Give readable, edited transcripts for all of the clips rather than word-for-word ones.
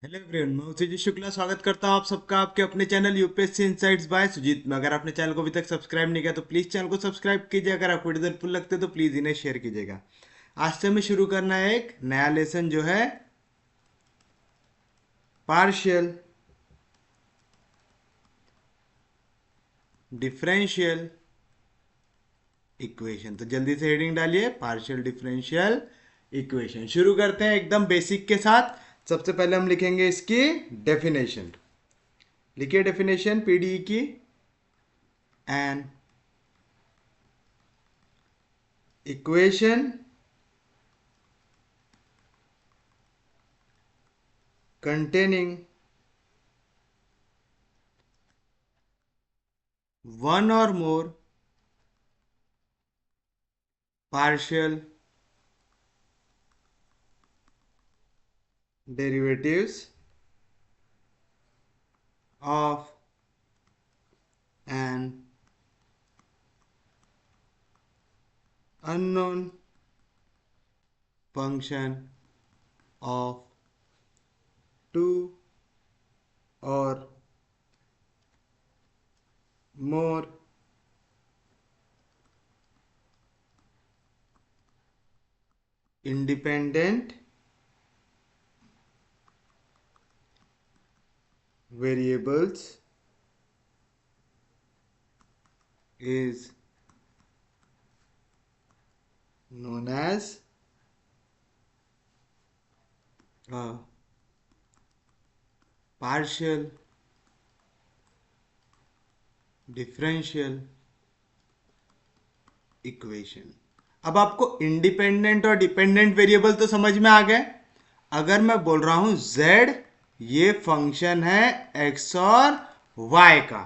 Hello everyone, मैं सुजीत शुक्ला स्वागत करता हूं आप सबका आपके अपने channel UPSC insights by Sujeet में। अगर आपने चैनल को अभी तक सब्सक्राइब नहीं किया तो प्लीज़ चैनल को सब्सक्राइब कीजिए। अगर आपको वीडियो हेल्पफुल लगते तो प्लीज़ इन्हें शेयर कीजिएगा। आज से हमें शुरू करना है एक नया लेसन जो है पार्शियल डिफरेंशियल इक्वेशन। तो जल्दी से हेडिंग डालिए, पार्शियल डिफरेंशियल इक्वेशन। शुरू करते हैं एकदम बेसिक के साथ। सबसे पहले हम लिखेंगे इसकी डेफिनेशन। लिखिए डेफिनेशन पीडीई की। An equation containing one or more partial derivatives of an unknown function of two or more independent variables is known as a partial differential equation. अब आपको इंडिपेंडेंट और डिपेंडेंट वेरिएबल तो समझ में आ गए। अगर मैं बोल रहा हूं z, ये फंक्शन है x और y का,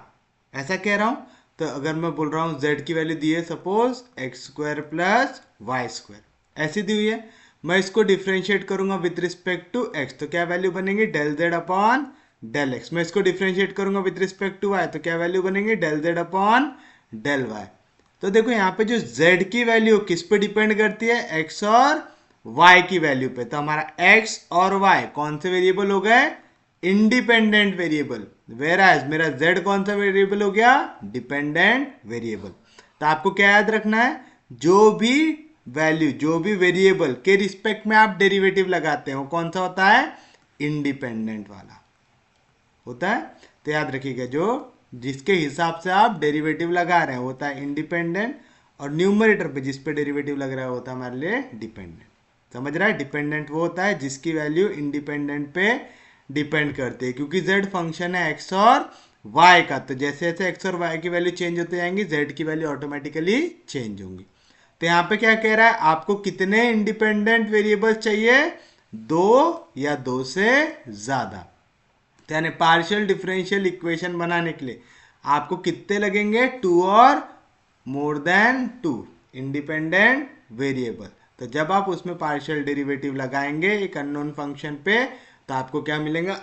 ऐसा कह रहा हूं। तो अगर मैं बोल रहा हूं z की वैल्यू दी है suppose x square plus y square, ऐसी दी हुई है। मैं इसको डिफ्रेंशिएट करूंगा विथ रिस्पेक्ट टू x, तो क्या वैल्यू बनेगी del z upon del x. मैं इसको डिफ्रेंशिएट करूंगा विथ रिस्पेक्ट टू y, तो क्या वैल्यू बनेगी del z upon del y. तो देखो यहाँ पे जो z की वैल्यू किस पे डिपेंड करती है, x और y की वैल्यू पे। तो हमारा x और y कौन से वेरिएबल हो गए, इंडिपेंडेंट वेरिएबल। वेयर एज मेरा z कौन सा वेरिएबल हो गया, डिपेंडेंट वेरिएबल। तो आपको क्या याद रखना है, जो भी वैल्यू, जो भी वेरिएबल के रिस्पेक्ट में आप डेरिवेटिव लगाते हो कौन सा होता है, इंडिपेंडेंट वाला होता है। तो याद रखिएगा, जो जिसके हिसाब से आप डेरिवेटिव लगा रहे हैं होता है इंडिपेंडेंट, और न्यूमरेटर पे जिस पे डेरिवेटिव लग रहा है होता है हमारे लिए डिपेंडेंट। समझ रहा है, डिपेंडेंट वो होता है जिसकी वैल्यू इंडिपेंडेंट पे डिपेंड करती है, क्योंकि z फंक्शन है x और y का। तो जैसे जैसे x और y की वैल्यू चेंज होती जाएंगी z की वैल्यू ऑटोमेटिकली चेंज होंगी। तो यहाँ पे क्या कह रहा है, आपको कितने इंडिपेंडेंट वेरिएबल्स चाहिए, दो या दो से ज्यादा। तो यानी पार्शियल डिफरेंशियल इक्वेशन बनाने के लिए आपको कितने लगेंगे, टू और more than two independent variable. तो जब आप उसमें पार्शियल डेरिवेटिव लगाएंगे एक अननोन फंक्शन पे, तो आपको क्या मिलेगा,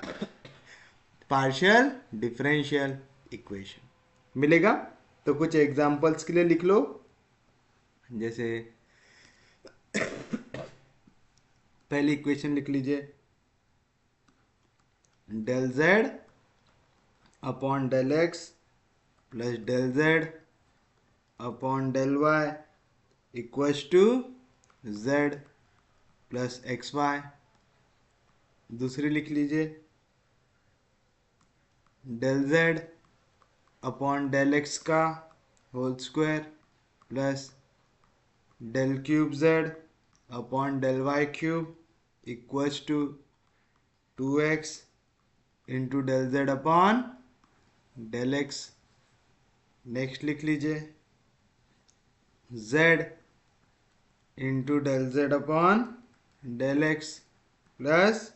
पार्शियल डिफरेंशियल इक्वेशन मिलेगा। तो कुछ एग्जांपल्स के लिए लिख लो, जैसे पहली इक्वेशन लिख लीजिए, del z upon del x plus del z upon del y equals to z plus x y. दूसरी लिख लीजिए, del z upon del x का whole square plus del cube z upon del y cube equals to 2x into del z upon del x. Next लिख लीजिए, z into del z upon del x plus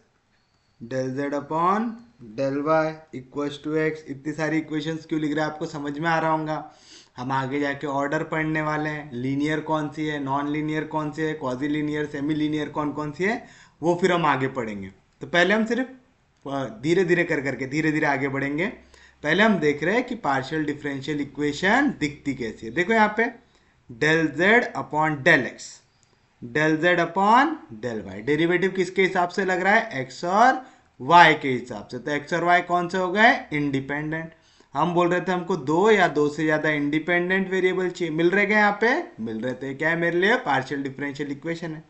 del z upon del y equals to x. इतनी सारी equations क्यों लिख रहे हैं, आपको समझ में आ रहा होगा। हम आगे जाके ऑर्डर पढ़ने वाले हैं, लीनियर कौन सी है, नॉन लीनियर कौन सी है, क्वाजी लीनियर, सेमी लीनियर कौन कौन सी है, वो फिर हम आगे पढ़ेंगे। तो पहले हम सिर्फ धीरे धीरे कर करके धीरे धीरे आगे बढ़ेंगे। पहले हम देख रहे हैं कि पार्शियल डिफरेंशियल इक्वेशन दिखती कैसी है। देखो यहाँ पे del z upon del x, del z upon del y, derivative किसके हिसाब से लग रहा है, एक्स और वाई के हिसाब से। तो एक्स और वाई कौन से हो गए? इंडिपेंडेंट। हम बोल रहे थे हमको दो या दो से ज्यादा इंडिपेंडेंट वेरिएबल चाहिए, मिल रहे क्या यहाँ पे? मिल रहे थे। क्या है मेरे लिए? पार्शियल डिफरेंशियल इक्वेशन है।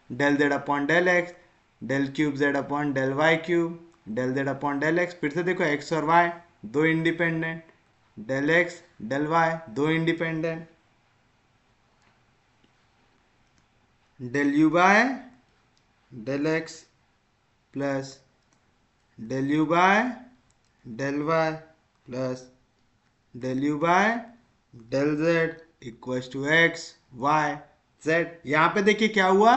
Del z upon del x, del cube z upon del y cube, del z upon del x. फिर से देखो एक्स और वाई दो independent, del x del y दो independent, del u by del x plus del u by del y plus del u by del z equals to x y z. यहां पे देखिए क्या हुआ,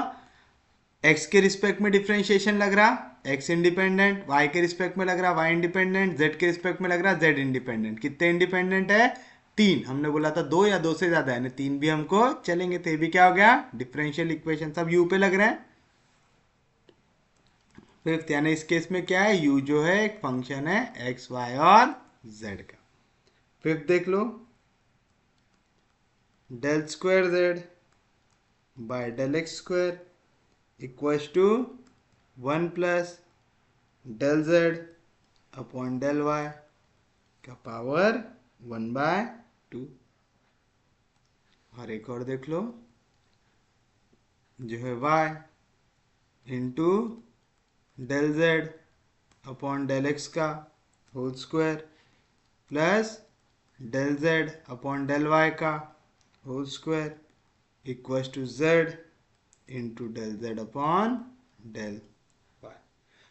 x के respect में differentiation लग रहा x इंडिपेंडेंट, y के रिस्पेक्ट में लग रहा y इंडिपेंडेंट, z के रिस्पेक्ट में लग रहा z इंडिपेंडेंट। कितने इंडिपेंडेंट है? तीन। हमने बोला था दो या दो से ज्यादा है, तीन भी हमको चलेंगे। तो ये भी क्या हो गया? Differential equation. सब u पे लग रहे हैं। फिफ्थ यानी इस केस में क्या है? u जो है एक फंक्शन है x y और z का। फिफ्थ देख लो, del square z by del x square equals to 1 plus del z upon del y का पावर 1/2। और एक और देख लो, जो है y into del z upon del x का whole square plus del z upon del y का whole square equals to z into del z upon del y.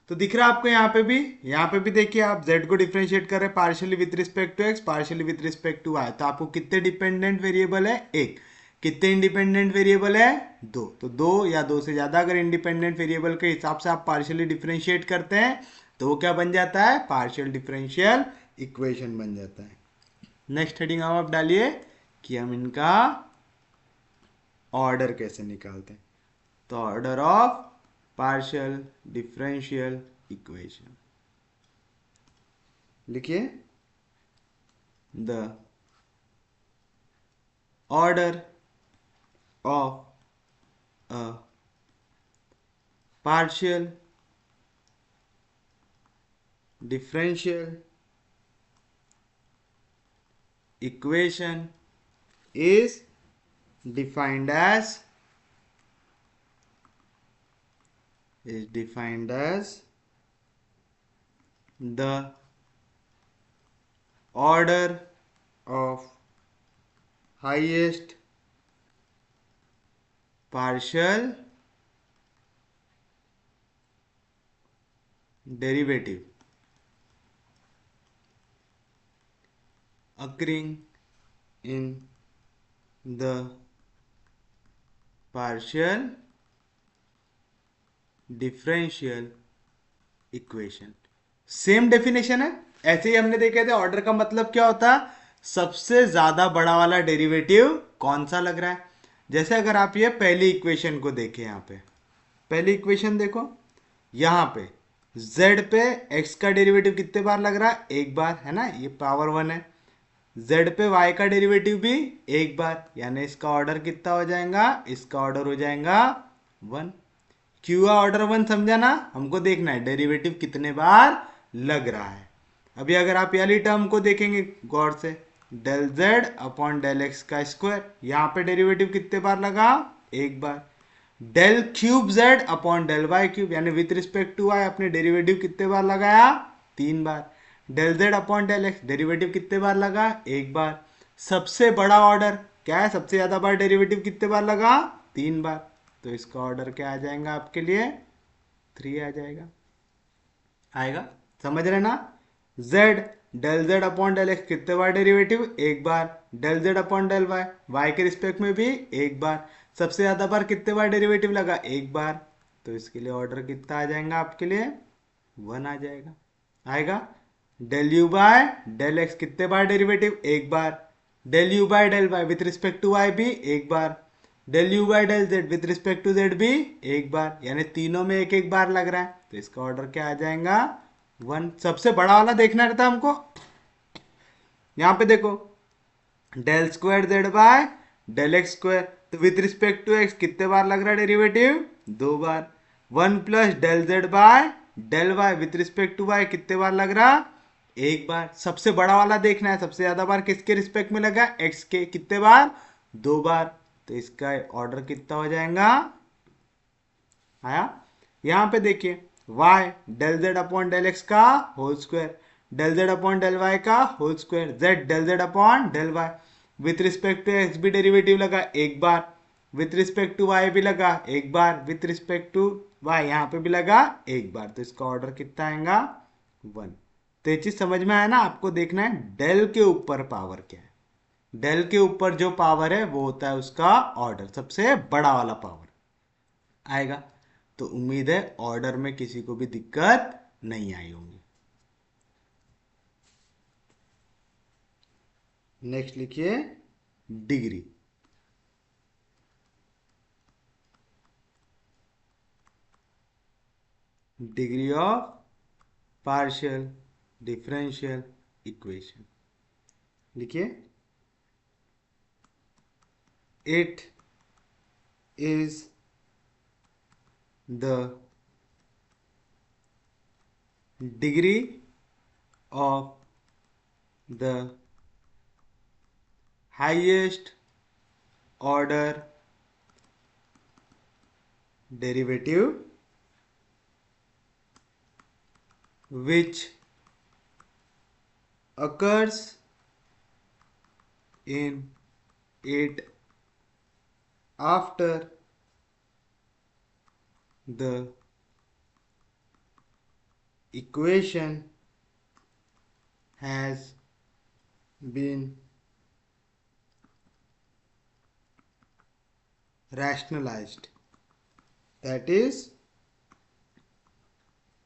तो दिख रहा है आपको यहाँ पे भी देखिए, आप z को डिफरेंशिएट कर रहे हैं partially with respect to x, partially with respect to y। तो आपको कितने डिपेंडेंट वेरिएबल है? एक। कितने इंडिपेंडेंट वेरिएबल है? दो। तो दो या दो से ज्यादा अगर इंडिपेंडेंट वेरिएबल के हिसाब से आप पार्शियली डिफरेंशिएट करते हैं तो वो क्या बन जाता है? पार्शियल डिफरेंशियल इक्वेशन बन जाता है। नेक्स्ट हेडिंग आप डालिए कि हम इनका ऑर्डर कैसे निकालते हैं। तो order of partial differential equation लिखिए, the order of a partial differential equation is defined as the order of highest partial derivative occurring in the partial differential equation. Same definition है, ऐसे ही हमने देखे थे। ऑर्डर का मतलब क्या होता है? सबसे ज्यादा बड़ा वाला डेरिवेटिव कौन सा लग रहा है। जैसे अगर आप ये पहली इक्वेशन को देखें, यहाँ पे पहली इक्वेशन देखो, यहाँ पे z पे x का डेरिवेटिव कितने बार लग रहा है? एक बार, है ना, ये पावर 1 है। z पे y का डेरिवेटिव भी एक बार, यानी इसका ऑर्डर कितना हो जाएगा? इसका ऑर्डर हो जाएगा 1। क्यों ऑर्डर 1 समझा ना? हमको देखना है डेरिवेटिव कितने बार लग रहा है। अभी अगर आप वाली टर्म को देखेंगे गौर से, del z upon del x का स्क्वायर, यहाँ पे डेरिवेटिव कितने बार लगा? एक बार। Del cube z upon del y cube, यानी विथ रिस्पेक्ट टू y अपने डेरिवेटिव कितने बार लगाया? 3 बार। Del z upon del x derivative कितने बार लगा? एक बार। सबसे बड़ा ऑर्डर क्या है? सबसे ज्यादा बार डेरिवेटिव कितने बार लगा? 3 बार। तो इसका ऑर्डर क्या आ जाएगा आपके लिए? 3 आ जाएगा। आएगा? समझ रहे ना? z del z upon del x कितने बार डेरिवेटिव? एक बार। Del z upon del y, y के रिस्पेक्ट में भी एक बार। सबसे ज्यादा बार कितने बार डेरिवेटिव लगा? एक बार। तो इसके लिए ऑर्डर कितना आ जाएगा आपके लिए? 1 आ जाएगा। आएगा? Del u by del x कितने बार डेरिवेटिव? एक बार। Del u by del y with respect to y भी एक बार। Del u by del z with respect to z भी एक बार, यानी तीनों में एक एक बार लग रहा है। तो इसका ऑर्डर क्या आ जाएगा? 1। सबसे बड़ा वाला देखना रहता हमको। यहां पे देखो, del square z by del x square, तो विथ रिस्पेक्ट टू एक्स कितने बार लग रहा है डेरिवेटिव? 2 बार। 1 plus del z by del y with respect to y कितने बार लग रहा, एक बार। सबसे बड़ा वाला देखना है, सबसे ज्यादा बार किसके रिस्पेक्ट में लगा, एक्स के, कितने बार, दो बार। तो इसका ऑर्डर कितना हो जाएगा, आया। यहां पे देखिए y del z upon del x का whole square, del z upon del y का whole square, z del z upon del y, with respect to x भी डेरिवेटिव लगा एक बार, विथ रिस्पेक्ट टू y भी लगा एक बार, विथ रिस्पेक्ट टू y यहाँ पे भी लगा एक बार। तो इसका ऑर्डर कितना आएगा, 1। तो ये चीज समझ में आया ना। आपको देखना है डेल के ऊपर पावर क्या है, डेल के ऊपर जो पावर है वो होता है उसका ऑर्डर, सबसे बड़ा वाला पावर आएगा। तो उम्मीद है ऑर्डर में किसी को भी दिक्कत नहीं आई होगी। नेक्स्ट लिखिए degree. Degree of partial differential equation लिखिए, it is the degree of the highest order derivative which occurs in it after the equation has been rationalized, that is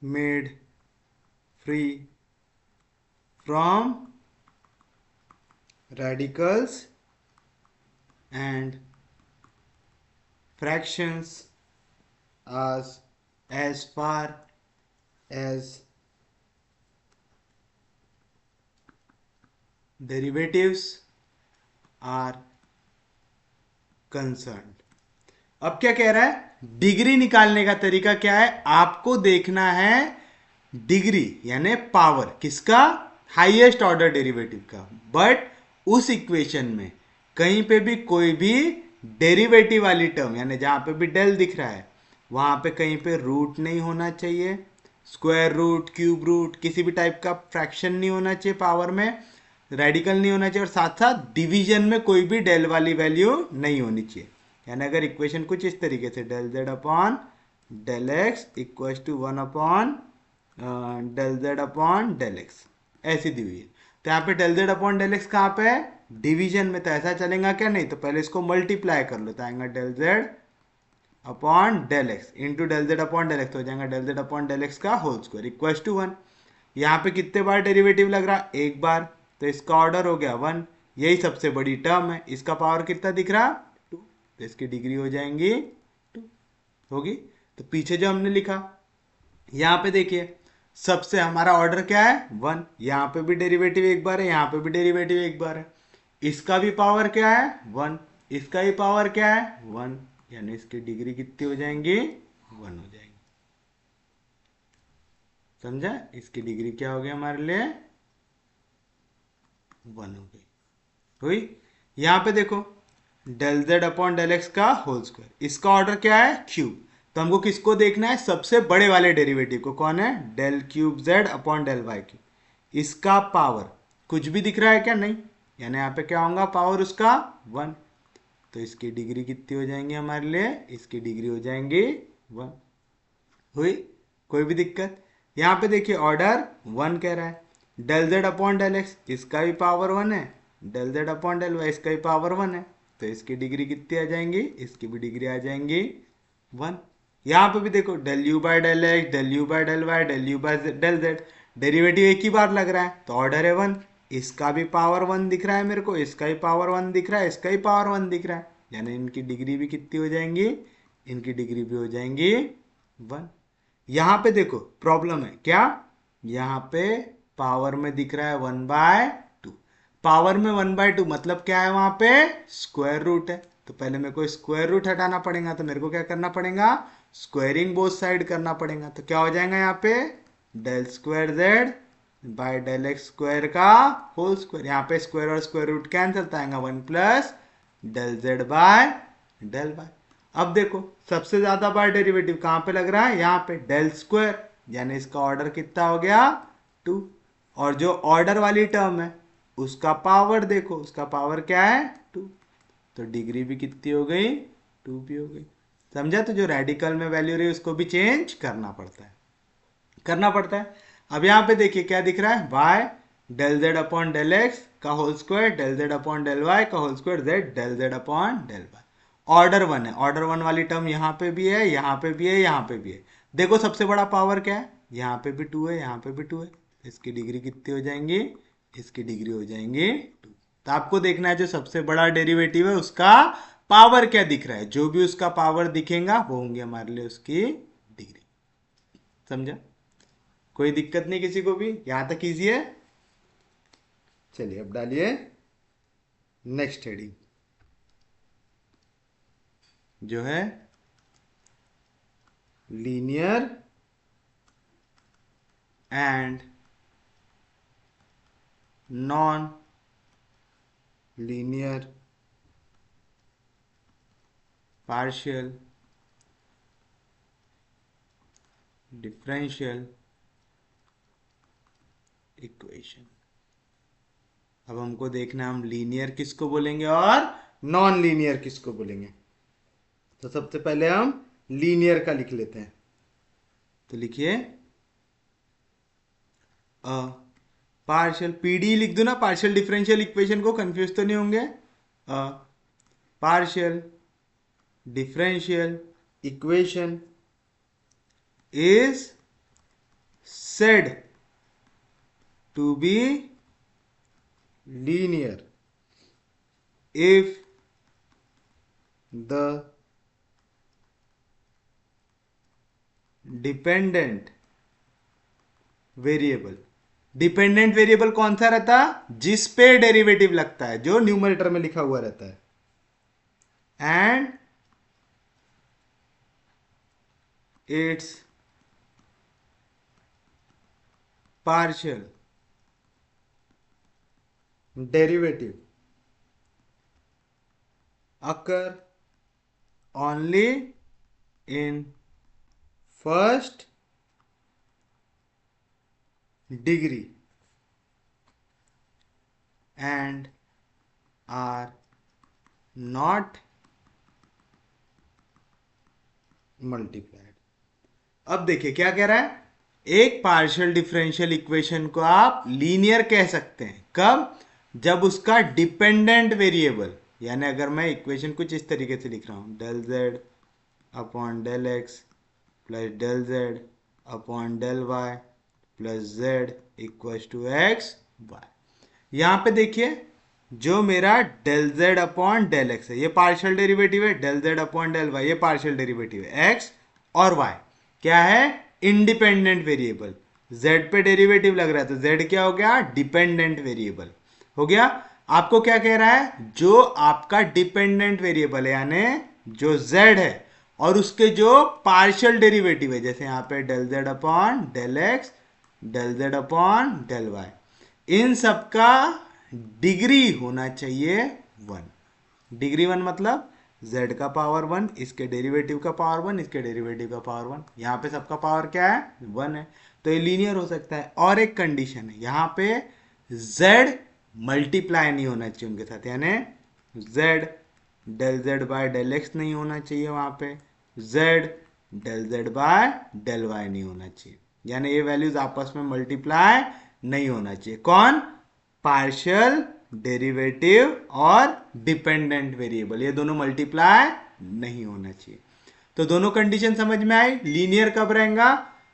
made free from radicals and fractions as far as derivatives are concerned। अब क्या कह रहा है, degree निकालने का तरीका क्या है, आपको देखना है डिग्री यानी पावर किसका, हाईएस्ट ऑर्डर डेरिवेटिव का। बट उस इक्वेशन में कहीं पे भी कोई भी डेरिवेटिव वाली टर्म यानी जहां पे भी डेल दिख रहा है वहां पे कहीं पे रूट नहीं होना चाहिए, स्क्वायर रूट, क्यूब रूट, किसी भी टाइप का फ्रैक्शन नहीं होना चाहिए पावर में, रेडिकल नहीं होना चाहिए, और साथ साथ डिवीजन में कोई भी डेल वाली वैल्यू नहीं होनी चाहिए। यानी अगर इक्वेशन कुछ इस तरीके से del z upon del x equal to 1 upon del z upon del x ऐसी दी हुई है, तो यहाँ पे del z upon del x कहाँ पे है, डिवीजन में। तो ऐसा चलेगा क्या, नहीं तो पहले इसको मल्टीप्लाई कर लो, तो आएगा del z upon del x into del z upon del x, हो जाएगा del z upon del x का होल स्क्वायर इक्वल टू 1। यहाँ पे कितने बार डेरिवेटिव लग रहा, एक बार, तो इसका ऑर्डर हो गया 1। यही सबसे बड़ी टर्म है, इसका पावर कितना दिख रहा 2, तो इसकी डिग्री हो जाएंगी 2 होगी। तो पीछे जो हमने लिखा यहाँ पे देखिए सबसे हमारा ऑर्डर क्या है 1, यहाँ पे भी डेरिवेटिव एक बार है, यहाँ पे भी डेरिवेटिव एक बार है, इसका भी पावर क्या है 1, इसका भी पावर क्या है 1, यानी इसकी डिग्री कितनी हो जाएंगी 1 हो जाएगी। समझा, इसकी डिग्री क्या हो गई हमारे लिए 1 हो गई। हुई। यहां पे देखो del z upon del x का होल स्क्वायर, इसका ऑर्डर क्या है क्यूब, तो हमको किसको देखना है, सबसे बड़े वाले डेरिवेटिव को, कौन है del cube z upon del y cube. इसका पावर कुछ भी दिख रहा है क्या, नहीं, यानी यहाँ पे क्या होगा पावर उसका 1, तो इसकी डिग्री कितनी हो जाएंगी हमारे लिए, इसकी डिग्री हो जाएंगी 1। हुई, कोई भी दिक्कत। यहाँ पे देखिए ऑर्डर 1 कह रहा है, del z upon del x इसका भी पावर 1 है, del z upon del y इसका भी पावर 1 है, तो इसकी डिग्री कितनी आ जाएंगी, इसकी भी डिग्री आ जाएंगी 1। यहाँ पे भी देखो del u by del x, del u by del y, del u by del z, derivative एक ही बार लग रहा है तो ऑर्डर है 1। इसका भी पावर 1 दिख रहा है मेरे को, इसका भी पावर 1 दिख रहा है, इसका भी पावर 1 दिख रहा है, यानी इनकी डिग्री भी कितनी हो जाएंगी, इनकी डिग्री भी हो जाएंगी 1। यहां पे देखो प्रॉब्लम है क्या, यहां पे पावर में दिख रहा है 1/2, पावर में 1/2 मतलब क्या है, वहां पे स्क्वायर रूट है, तो पहले मेरे को स्क्वायर रूट हटाना पड़ेगा, तो मेरे को क्या करना पड़ेगा स्क्वायरिंग बोथ साइड करना पड़ेगा, तो क्या हो जाएगा यहाँ पे del square z by del x square का होल स्क्वायर। यहाँ पे स्क्वायर और स्क्वायर रूट कैंसिल तो आएगा 1 plus del z by del y. अब देखो सबसे ज्यादा बार डेरिवेटिव कहाँ पे लग रहा है, यहाँ पे डेल स्क्वायर, यानी इसका ऑर्डर कितना हो गया 2। और जो ऑर्डर वाली टर्म है उसका पावर देखो, उसका पावर क्या है 2, तो डिग्री भी कितनी हो गई 2 भी हो गई। समझा? तो जो रेडिकल में वैल्यू रही उसको भी चेंज करना पड़ता है। अब यहाँ पे देखिए क्या दिख रहा है, y del z upon del x का whole square del z upon del y का whole square z del z upon del y. Order 1 है, ऑर्डर 1 वाली टर्म यहाँ पे भी है, यहाँ पे भी है, यहाँ पे भी है। देखो सबसे बड़ा पावर क्या है, यहाँ पे भी 2 है, यहाँ पे भी 2 है, इसकी डिग्री कितनी हो जाएंगी, इसकी डिग्री हो जाएंगी 2। तो आपको देखना है जो सबसे बड़ा डेरिवेटिव है उसका पावर क्या दिख रहा है, जो भी उसका पावर दिखेगा वो होंगे हमारे लिए उसकी डिग्री। समझा? कोई दिक्कत नहीं किसी को भी, यहां तक इजी है। चलिए अब डालिए नेक्स्ट हेडिंग जो है linear and non linear partial differential equation. अब हमको देखना है हम लीनियर किसको बोलेंगे और नॉन लीनियर किसको बोलेंगे। तो सबसे पहले हम लीनियर का लिख लेते हैं, तो लिखिए पार्शियल पीडी लिख दो ना, पार्शियल डिफरेंशियल इक्वेशन को, कंफ्यूज तो नहीं होंगे। Partial differential equation is said to be linear if the dependent variable, dependent variable कौन सा रहता है, जिस पे डेरिवेटिव लगता है, जो न्यूमरेटर में लिखा हुआ रहता है, and it's partial derivative occur only in first degree and are not multiplied। अब देखिए क्या कह रहा है, एक पार्शियल डिफरेंशियल इक्वेशन को आप लीनियर कह सकते हैं कब, जब उसका डिपेंडेंट वेरिएबल, यानी अगर मैं इक्वेशन कुछ इस तरीके से लिख रहा हूं, del z upon del x plus del z upon del y plus z equal to x y. यहां पे देखिए जो मेरा del z upon del x है ये पार्शियल डेरिवेटिव है, del z upon del y ये पार्शियल डेरिवेटिव है, एक्स और वाई क्या है इंडिपेंडेंट वेरिएबल, z पे डेरिवेटिव लग रहा है तो z क्या हो गया डिपेंडेंट वेरिएबल हो गया। आपको क्या कह रहा है, जो आपका डिपेंडेंट वेरिएबल है यानी जो z है और उसके जो पार्शियल डेरिवेटिव है, जैसे यहां पे del z upon del x del z upon del y, इन सबका डिग्री होना चाहिए 1। डिग्री 1 मतलब z का पावर 1, इसके डेरिवेटिव का पावर 1, इसके डेरिवेटिव का पावर 1, यहाँ पे सबका पावर क्या है 1 है, तो ये लीनियर हो सकता है। और एक कंडीशन है, यहाँ पे z मल्टीप्लाई नहीं होना चाहिए उनके साथ, यानी z del z by del x नहीं होना चाहिए, वहाँ पे z del z by del y नहीं होना चाहिए, यानी ये वैल्यूज आपस में मल्टीप्लाई नहीं होना चाहिए। कौन, पार्शियल डेरिवेटिव और डिपेंडेंट वेरिएबल, ये दोनों मल्टीप्लाई नहीं होना चाहिए। तो दोनों कंडीशन समझ में आई। लीनियर कब रहेगा,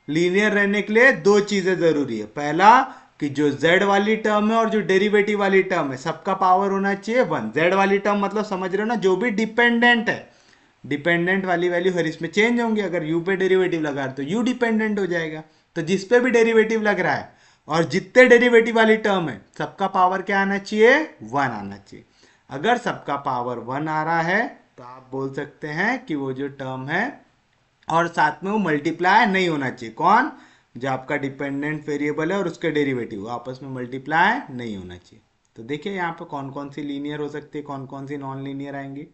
लीनियर रहने के लिए दो चीजें जरूरी है, पहला कि जो z वाली टर्म है और जो डेरिवेटिव वाली टर्म है सबका पावर होना चाहिए 1। z वाली टर्म मतलब समझ रहे हो ना, जो भी डिपेंडेंट है, डिपेंडेंट वाली वैल्यू हर इसमें चेंज होंगी, अगर u पे डेरिवेटिव लगा तो u डिपेंडेंट हो जाएगा, तो जिस पे भी डेरिवेटिव लग रहा है और जितने डेरिवेटिव वाली टर्म है सबका पावर क्या आना चाहिए 1 आना चाहिए। अगर सबका पावर 1 आ रहा है तो आप बोल सकते हैं कि वो जो टर्म है और साथ में वो मल्टीप्लाई नहीं होना चाहिए। कौन? जो आपका डिपेंडेंट वेरिएबल है और उसके डेरिवेटिव आपस में मल्टीप्लाई नहीं होना चाहिए। तो देखिए यहाँ पे कौन कौन सी लीनियर हो सकती है, कौन कौन सी नॉन लीनियर आएंगी।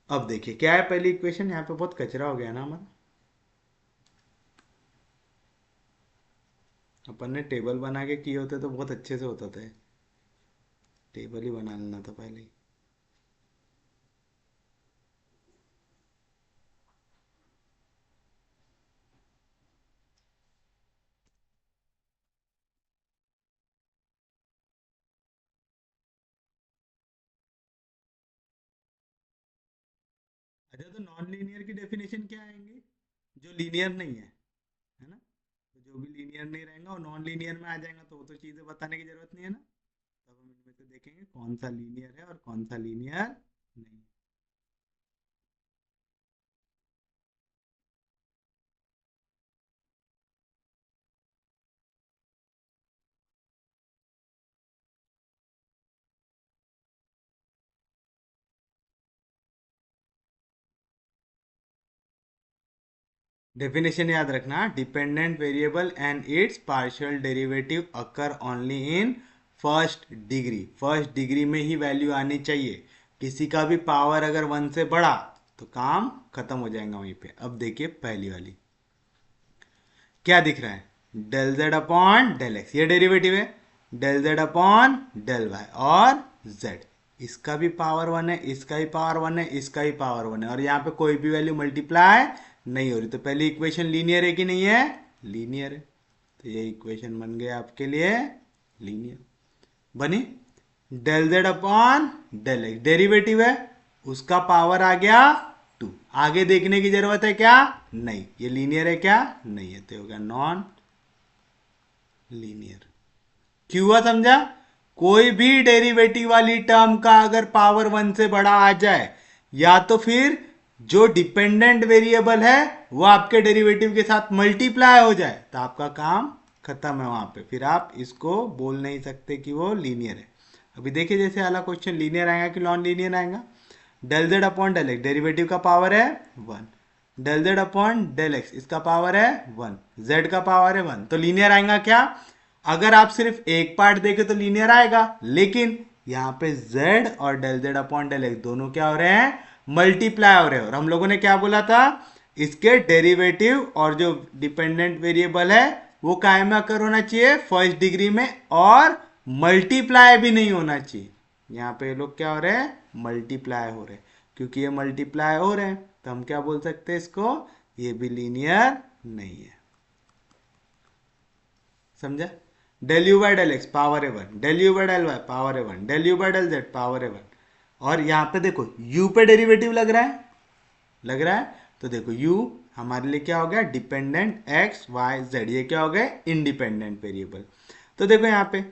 अब देखिए क्या है पहली इक्वेशन। यहाँ पे बहुत कचरा हो गया ना हमारा, अपन ने टेबल बना के किए होते तो बहुत अच्छे से होता था। टेबल ही बना लेना था पहले ही। अच्छा, तो नॉन लीनियर की डेफिनेशन क्या आएंगी? जो लीनियर नहीं है ना? तो जो भी लीनियर नहीं रहेगा वो नॉन लीनियर में आ जाएगा, तो वो तो चीज़ें बताने की जरूरत नहीं है ना। तब हम इनमें से देखेंगे कौन सा लीनियर है और कौन सा लीनियर नहीं। डेफिनेशन याद रखना, dependent variable and it's partial derivative occur only in first degree. First degree में ही वैल्यू आनी चाहिए। किसी का भी पावर अगर 1 से बढ़ा तो काम खत्म हो जाएगा वहीं पे। अब देखिए पहली वाली क्या दिख रहा है, del z upon del x, ये डेरिवेटिव है। Del z upon del y और जेड, इसका भी पावर 1 है, इसका भी पावर 1 है, इसका भी पावर 1 है, और यहाँ पे कोई भी वैल्यू मल्टीप्लाई नहीं हो रही। तो पहली इक्वेशन लीनियर है कि नहीं है? लीनियर है। तो ये इक्वेशन बन गया आपके लिए लीनियर बनी। Del z upon del x derivative है, उसका पावर आ गया 2। आगे देखने की जरूरत है क्या? नहीं। ये लीनियर है क्या? नहीं है, तो हो गया नॉन लीनियर। क्यों हुआ समझा? कोई भी डेरिवेटिव वाली टर्म का अगर पावर 1 से बड़ा आ जाए, या तो फिर जो डिपेंडेंट वेरिएबल है वो आपके डेरिवेटिव के साथ मल्टीप्लाई हो जाए, तो आपका काम खत्म है वहां पे। फिर आप इसको बोल नहीं सकते कि वो लीनियर है। अभी देखिए जैसे वाला क्वेश्चन लीनियर आएगा कि नॉन लीनियर आएगा। Del z upon del x derivative का पावर है 1, del z upon del x इसका पावर है 1, जेड का पावर है 1, तो लीनियर आएगा क्या? अगर आप सिर्फ एक पार्ट देखे तो लीनियर आएगा, लेकिन यहाँ पे z और del z upon del x दोनों क्या हो रहे हैं? मल्टीप्लाई हो रहे हैं। और हम लोगों ने क्या बोला था? इसके डेरिवेटिव और जो डिपेंडेंट वेरिएबल है वो कायम आकर होना चाहिए फर्स्ट डिग्री में, और मल्टीप्लाई भी नहीं होना चाहिए। यहाँ पे लोग क्या हो रहे हैं? मल्टीप्लाई हो रहे हैं। क्योंकि ये मल्टीप्लाई हो रहे हैं तो हम क्या बोल सकते हैं इसको? ये भी लीनियर नहीं है। समझा? Del u by del x power है 1, del u by del y power है 1, del u by del z power है 1। और यहाँ पे देखो u पे डेरिवेटिव लग रहा है, लग रहा है। तो देखो u हमारे लिए क्या हो गया? डिपेंडेंट x y z, ये क्या हो गए? Independent variable. तो देखो यहाँ पे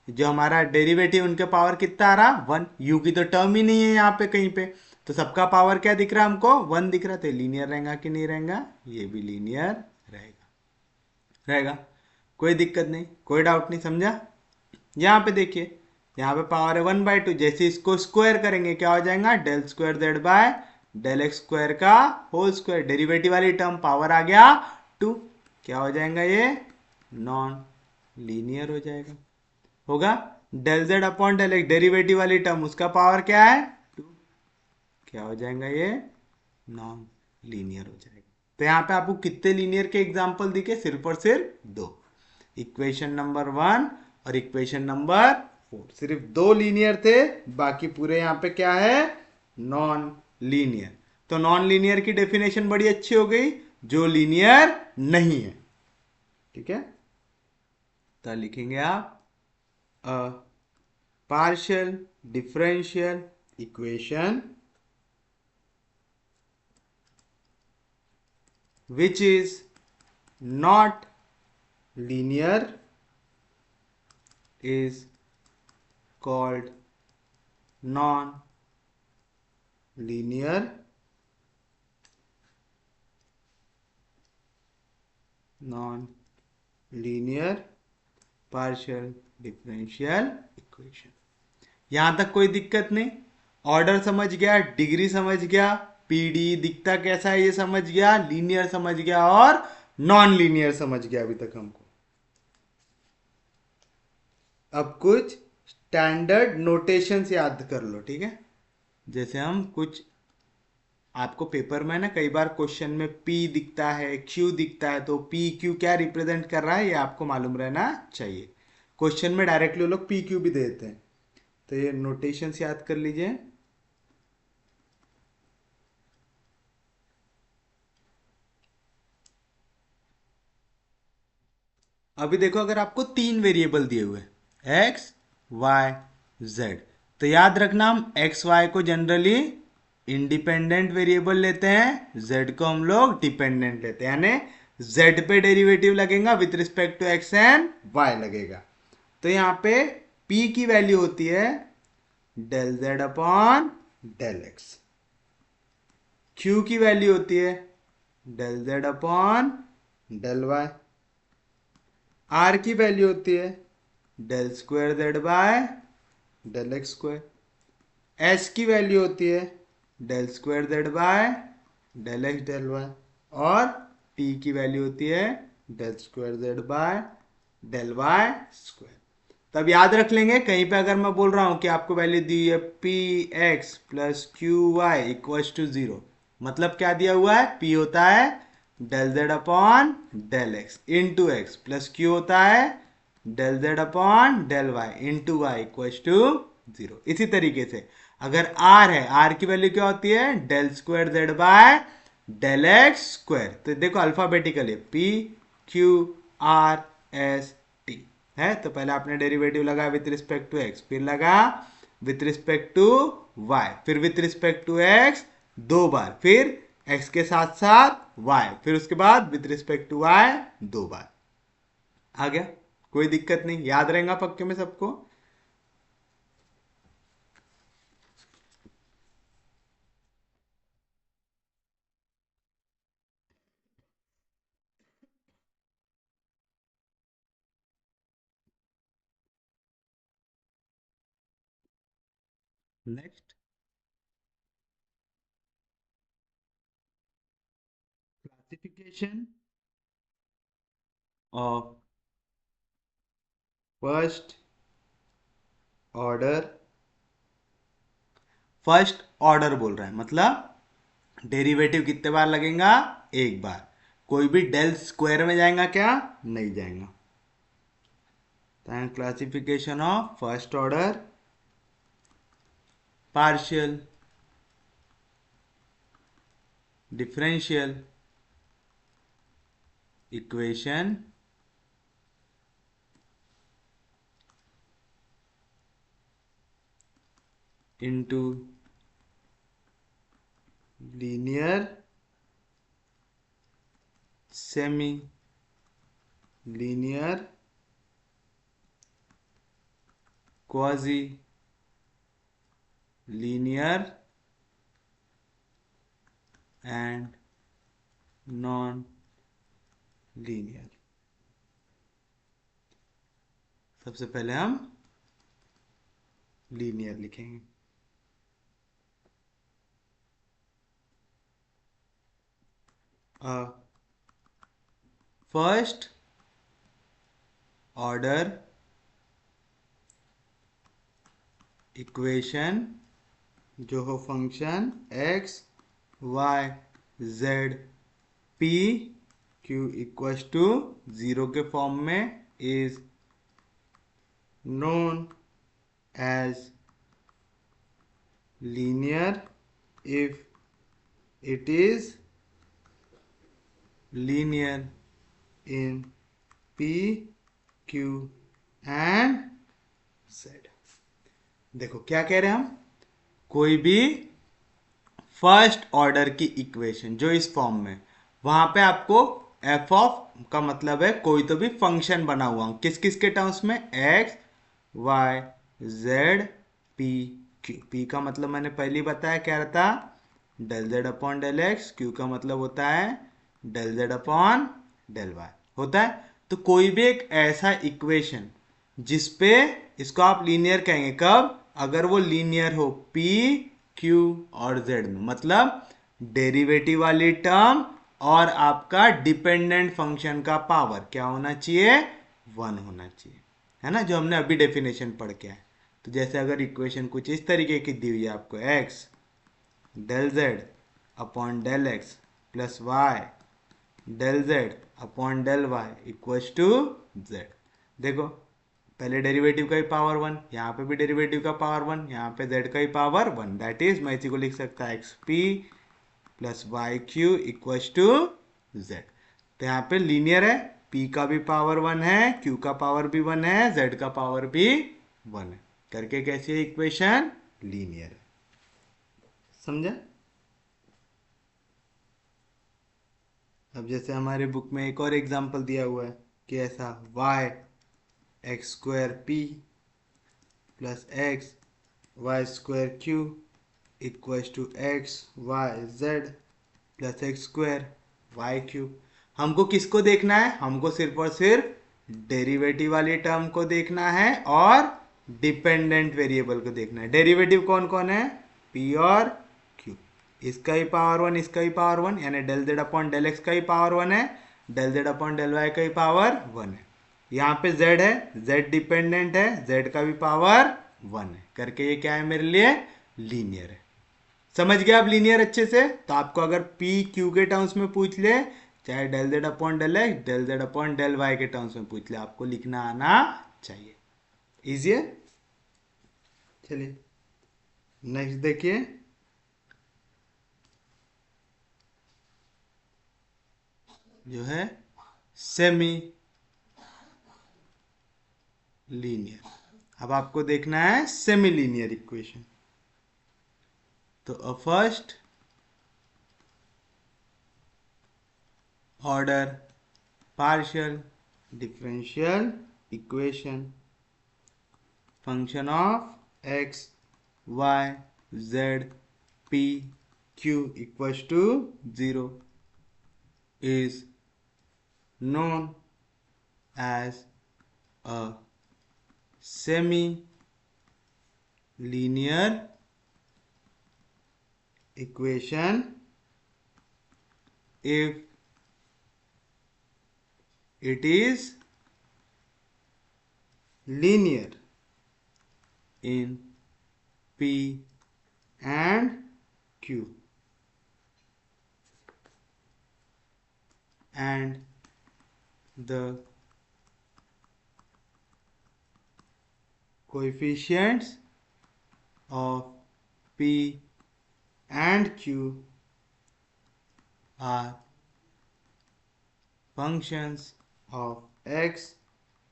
जो हमारा डेरिवेटिव उनके पावर कितना आ रहा? 1। u की तो टर्म ही नहीं है यहाँ पे कहीं पे, तो सबका पावर क्या दिख रहा है हमको? 1 दिख रहा। तो लीनियर रहेगा कि नहीं रहेगा? ये भी लीनियर रहेगा, रहेगा। कोई दिक्कत नहीं, कोई डाउट नहीं। समझा? यहाँ पे देखिए, यहाँ पे पावर है 1/2, जैसे इसको स्क्वायर करेंगे क्या हो जाएगा? Del square z by del x square का होल स्क्वायर, डेरिवेटिव वाली टर्म पावर आ गया 2, क्या हो जाएगा? ये नॉन लीनियर हो जाएगा। होगा del z upon del x derivative वाली टर्म, उसका पावर क्या है? 2, क्या हो जाएगा? ये नॉन लीनियर हो जाएगा। तो यहाँ पे आपको कितने लीनियर के एग्जाम्पल दिखे? सिर्फ और सिर्फ 2। इक्वेशन नंबर 1 और इक्वेशन नंबर 4, सिर्फ 2 लीनियर थे, बाकी पूरे यहाँ पे क्या है? Non linear. तो नॉन लीनियर की डेफिनेशन बड़ी अच्छी हो गई, जो लीनियर नहीं है। ठीक है, तो लिखेंगे आप अ partial differential equation which is not linear is called non-linear partial differential equation. यहां तक कोई दिक्कत नहीं? ऑर्डर समझ गया, डिग्री समझ गया, पी डी दिखता कैसा है ये समझ गया, लीनियर समझ गया और नॉन लीनियर समझ गया अभी तक हमको। अब कुछ स्टैंडर्ड नोटेशंस याद कर लो, ठीक है। जैसे हम कुछ, आपको पेपर में ना कई बार क्वेश्चन में P दिखता है, Q दिखता है, तो P Q क्या रिप्रेजेंट कर रहा है ये आपको मालूम रहना चाहिए। क्वेश्चन में डायरेक्टली वो लोग P Q भी दे देते हैं, तो ये नोटेशंस याद कर लीजिए। अभी देखो, अगर आपको 3 वेरिएबल दिए हुए x y z, तो याद रखना हम x y को जनरली इंडिपेंडेंट वेरिएबल लेते हैं, z को हम लोग डिपेंडेंट लेते हैं, यानी z पे डेरिवेटिव लगेगा with respect to x and y लगेगा। तो यहाँ पे p की वैल्यू होती है del z upon del x, q की वैल्यू होती है del z upon del y, r की वैल्यू होती है del square z by del x square, s की वैल्यू होती है del square z by del x del y, और t की वैल्यू होती है del square z by del y square. तब याद रख लेंगे, कहीं पे अगर मैं बोल रहा हूं कि आपको वैल्यू दी है p x plus q y equal to 0, मतलब क्या दिया हुआ है, p होता है del z upon del x into x, plus q होता है del z upon del y into y equal to 0। इसी तरीके से अगर r है, r की वैल्यू क्या होती है del square z by del x square. तो देखो alphabetically p q r s t है, तो पहले आपने डेरिवेटिव लगा विथ रिस्पेक्ट टू x, फिर लगा विथ रिस्पेक्ट टू y, फिर विथ रिस्पेक्ट टू x 2 बार, फिर x के साथ साथ y, फिर उसके बाद विथ रिस्पेक्ट टू y 2 बार। आ गया, कोई दिक्कत नहीं, याद रहेगा पक्के में सबको। Next, classification of first order. First order बोल रहा है मतलब डेरिवेटिव कितने बार लगेगा, एक बार। कोई भी डेल स्क्वायर में जाएगा क्या, नहीं जाएगा। Classification of first order partial differential equation into linear, semi linear, quasi linear and non linear। सबसे पहले हम लीनियर लिखेंगे। फर्स्ट ऑर्डर इक्वेशन जो हो function x y z p q equal to 0 के फॉर्म में is known as linear if it is linear in p q and z। देखो क्या कह रहे हैं हम, कोई भी फर्स्ट ऑर्डर की इक्वेशन जो इस फॉर्म में, वहां पे आपको एफ ऑफ का मतलब है कोई तो भी फंक्शन बना हुआ, किस किस के टर्म्स में, x y z p q. P का मतलब मैंने पहले ही बताया क्या रहता, del z upon del x, q का मतलब होता है del z upon del y होता है। तो कोई भी एक ऐसा इक्वेशन जिसपे इसको आप लीनियर कहेंगे, कब, अगर वो लीनियर हो पी क्यू और जेड में, मतलब डेरिवेटिव वाली टर्म और आपका डिपेंडेंट फंक्शन का पावर क्या होना चाहिए, 1 होना चाहिए, है ना, जो हमने अभी डेफिनेशन पढ़ के आए। तो जैसे अगर इक्वेशन कुछ इस तरीके की दी हुई है आपको, x del z upon del x plus y del z upon del y equals to z. देखो पहले डेरिवेटिव का ही पावर 1, यहाँ पे भी डेरिवेटिव का पावर 1, यहाँ पे जेड का ही पावर 1, दैट इज मैं इसी को लिख सकता है x p plus y q equals to z. तो यहाँ पे लीनियर है, p का भी पावर 1 है, q का पावर भी 1 है, z का पावर भी 1 है, करके कैसी है इक्वेशन, लीनियर है। समझा? अब जैसे हमारे बुक में एक और एग्जांपल दिया हुआ है कि ऐसा y x square p plus x y square q equals to x y z plus x square y cube. हमको किसको देखना है, हमको सिर्फ और सिर्फ डेरिवेटिव वाली टर्म को देखना है और डिपेंडेंट वेरिएबल को देखना है। डेरिवेटिव कौन कौन है, p और q, इसका ही पावर 1 इसका ही पावर 1, यानी del z upon del x का ही पावर 1 है, del z upon del y का ही पावर 1 है। यहाँ पे z है, z डिपेंडेंट है, z का भी पावर 1 है, करके ये क्या है मेरे लिए, लीनियर है। समझ गया आप लीनियर अच्छे से? तो आपको अगर पी क्यू के टर्म्स में पूछ ले, चाहे del z upon del x del z upon del y के टर्म्स में पूछ ले, आपको लिखना आना चाहिए। इजी है। चलिए नेक्स्ट देखिए, जो है सेमी लीनियर। अब आपको देखना है सेमी लीनियर इक्वेशन। तो first order partial differential equation function of x y z p q equals to 0 is known as a semi linear equation if it is linear in p and q and the coefficients of p and q are functions of x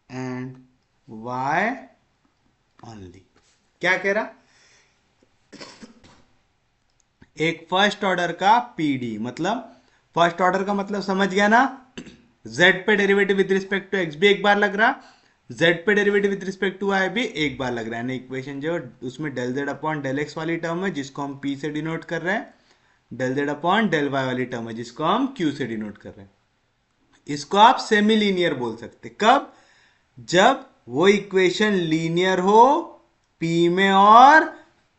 and y only। क्या कह रहा, एक first order का PD, मतलब first order का मतलब समझ गया ना, z पे डेरिवेटिव विद रिस्पेक्ट टू x भी एक बार लग रहा, z पे डेरिवेटिव विद रिस्पेक्ट टू y भी एक बार लग रहा है। इक्वेशन जो उसमें del z upon del x वाली टर्म है जिसको हम p से डिनोट कर रहे हैं, del z upon del y वाली टर्म है जिसको हम q से डिनोट कर रहे हैं। इसको आप सेमी लीनियर बोल सकते, कब, जब वो इक्वेशन लीनियर हो p में और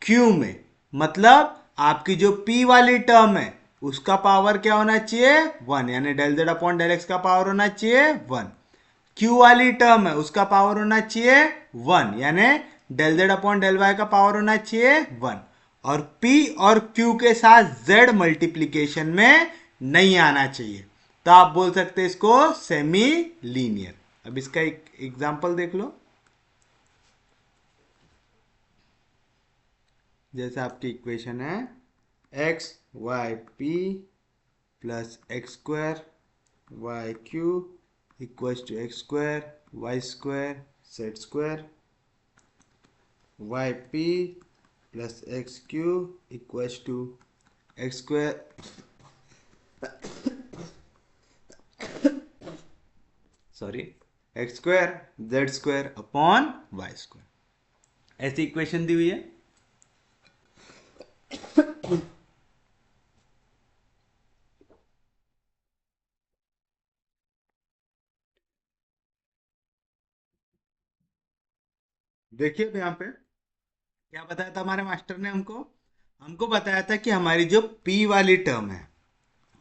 q में। मतलब आपकी जो p वाली टर्म है उसका पावर क्या होना चाहिए, 1, यानी del z upon del x का पावर होना चाहिए 1। q वाली टर्म है उसका पावर होना चाहिए 1, यानी del z upon del y का पावर होना चाहिए 1। और p और q के साथ z मल्टीप्लीकेशन में नहीं आना चाहिए, तो आप बोल सकते हैं इसको सेमी लीनियर। अब इसका एक एग्जांपल देख लो। जैसे आपकी इक्वेशन है x y p plus x square y q equals to x square y square z square, y p plus x q equals to x square sorry x square z square upon y square, ऐसी equation दी हुई है। देखिए अब यहाँ पे क्या बताया था हमारे मास्टर ने हमको, हमको बताया था कि हमारी जो P वाली टर्म है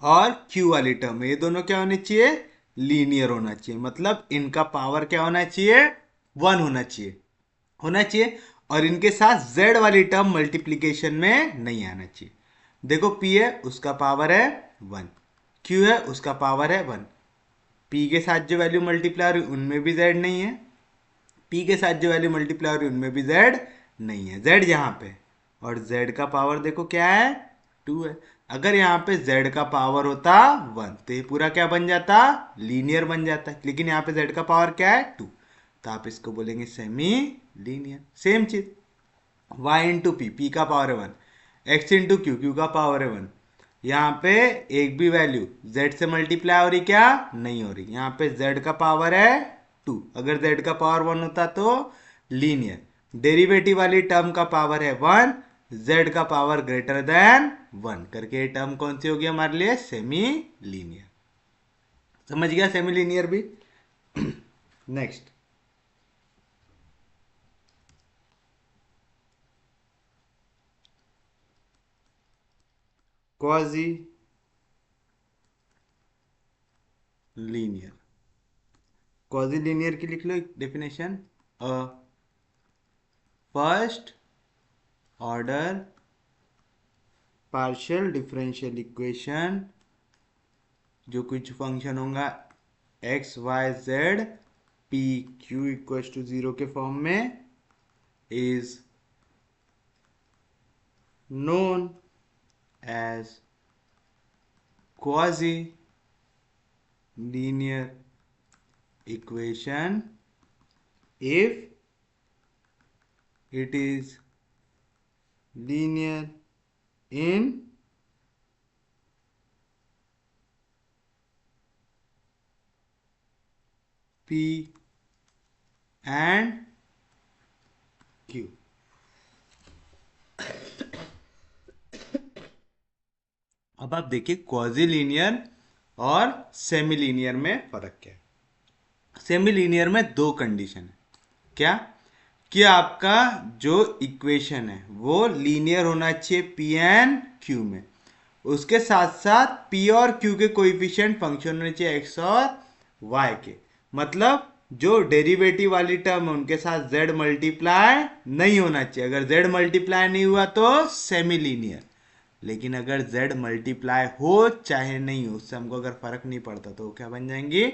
और Q वाली टर्म है, ये दोनों क्या होने चाहिए, लीनियर होना चाहिए। मतलब इनका पावर क्या होना चाहिए, 1 होना चाहिए और इनके साथ z वाली टर्म मल्टीप्लीकेशन में नहीं आना चाहिए। देखो P है उसका पावर है 1, Q है उसका पावर है 1, P के साथ जो वैल्यू मल्टीप्लाई हो रही उनमें भी z नहीं है, P के साथ जो वैल्यू मल्टीप्लाई हो रही उनमें भी z नहीं है, z यहाँ पे, और z का पावर देखो क्या है, 2 है। अगर यहाँ पे z का पावर होता 1 तो ये पूरा क्या बन जाता, लीनियर बन जाता, लेकिन यहाँ पे z का पावर क्या है, 2, तो आप इसको बोलेंगे सेमी लीनियर। सेम चीज y इंटू पी का पावर है 1, x इंटू क्यू का पावर है 1। यहाँ पे एक भी वैल्यू z से मल्टीप्लाई हो रही क्या, नहीं हो रही। यहाँ पे z का पावर है 2, अगर z का पावर 1 होता तो लीनियर। डेरिवेटिव वाली टर्म का पावर है 1, z का पावर ग्रेटर देन 1 करके ये टर्म कौन सी होगी हमारे लिए, सेमी लीनियर। समझ गया सेमी लीनियर भी। Next, quasi linear. Quasi linear की लिख लो definition, a first order partial differential equation जो कुछ फंक्शन होगा x y z p q equal to 0 के फॉर्म में is known as quasi linear equation if it is linear in P and Q। अब आप देखिए क्वाजी लीनियर और semi linear में फर्क क्या है। सेमी लीनियर में दो कंडीशन है, क्या कि आपका जो इक्वेशन है वो लीनियर होना चाहिए पी एंड क्यू में, उसके साथ साथ पी और क्यू के कोएफिशिएंट फंक्शन होने चाहिए एक्स और वाई के। मतलब जो डेरिवेटिव वाली टर्म है उनके साथ z मल्टीप्लाई नहीं होना चाहिए। अगर z मल्टीप्लाई नहीं हुआ तो सेमी लीनियर, लेकिन अगर z मल्टीप्लाई हो चाहे नहीं हो उससे हमको अगर फर्क नहीं पड़ता तो वो क्या बन जाएंगी,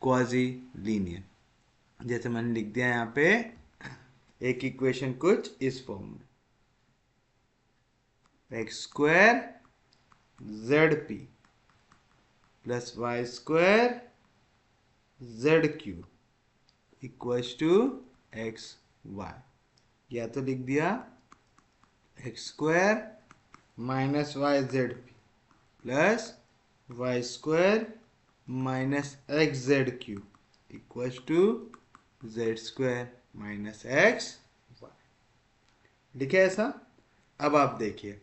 क्वाजी लीनियर। जैसे मैंने लिख दिया यहाँ पे एक इक्वेशन कुछ इस फॉर्म में, x square z p plus y square z q equals to x y, या तो लिख दिया x square minus y z p plus y square minus x z q equals to z square minus x y. लिखे ऐसा। अब आप देखिए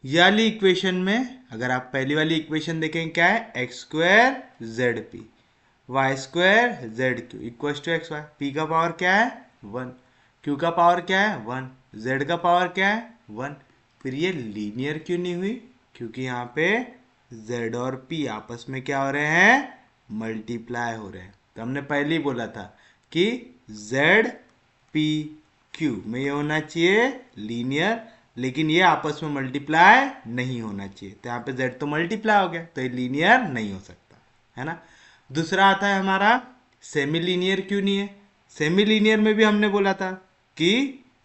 ये वाली इक्वेशन में अगर आप पहली वाली इक्वेशन देखें क्या है, x square z p y square z q equal to x y. P का पावर क्या है 1, क्यू का पावर क्या है 1, जेड का पावर क्या है 1। फिर ये लीनियर क्यों नहीं हुई, क्योंकि यहाँ पे जेड और पी आपस में क्या हो रहे हैं, मल्टीप्लाई हो रहे हैं। तो हमने पहले ही बोला था कि जेड पी क्यू में ये होना चाहिए लीनियर, लेकिन ये आपस में मल्टीप्लाई नहीं होना चाहिए। तो यहाँ पे z तो मल्टीप्लाई हो गया तो ये लीनियर नहीं हो सकता है ना। दूसरा आता है हमारा सेमी लीनियर क्यों नहीं है। सेमी लीनियर में भी हमने बोला था कि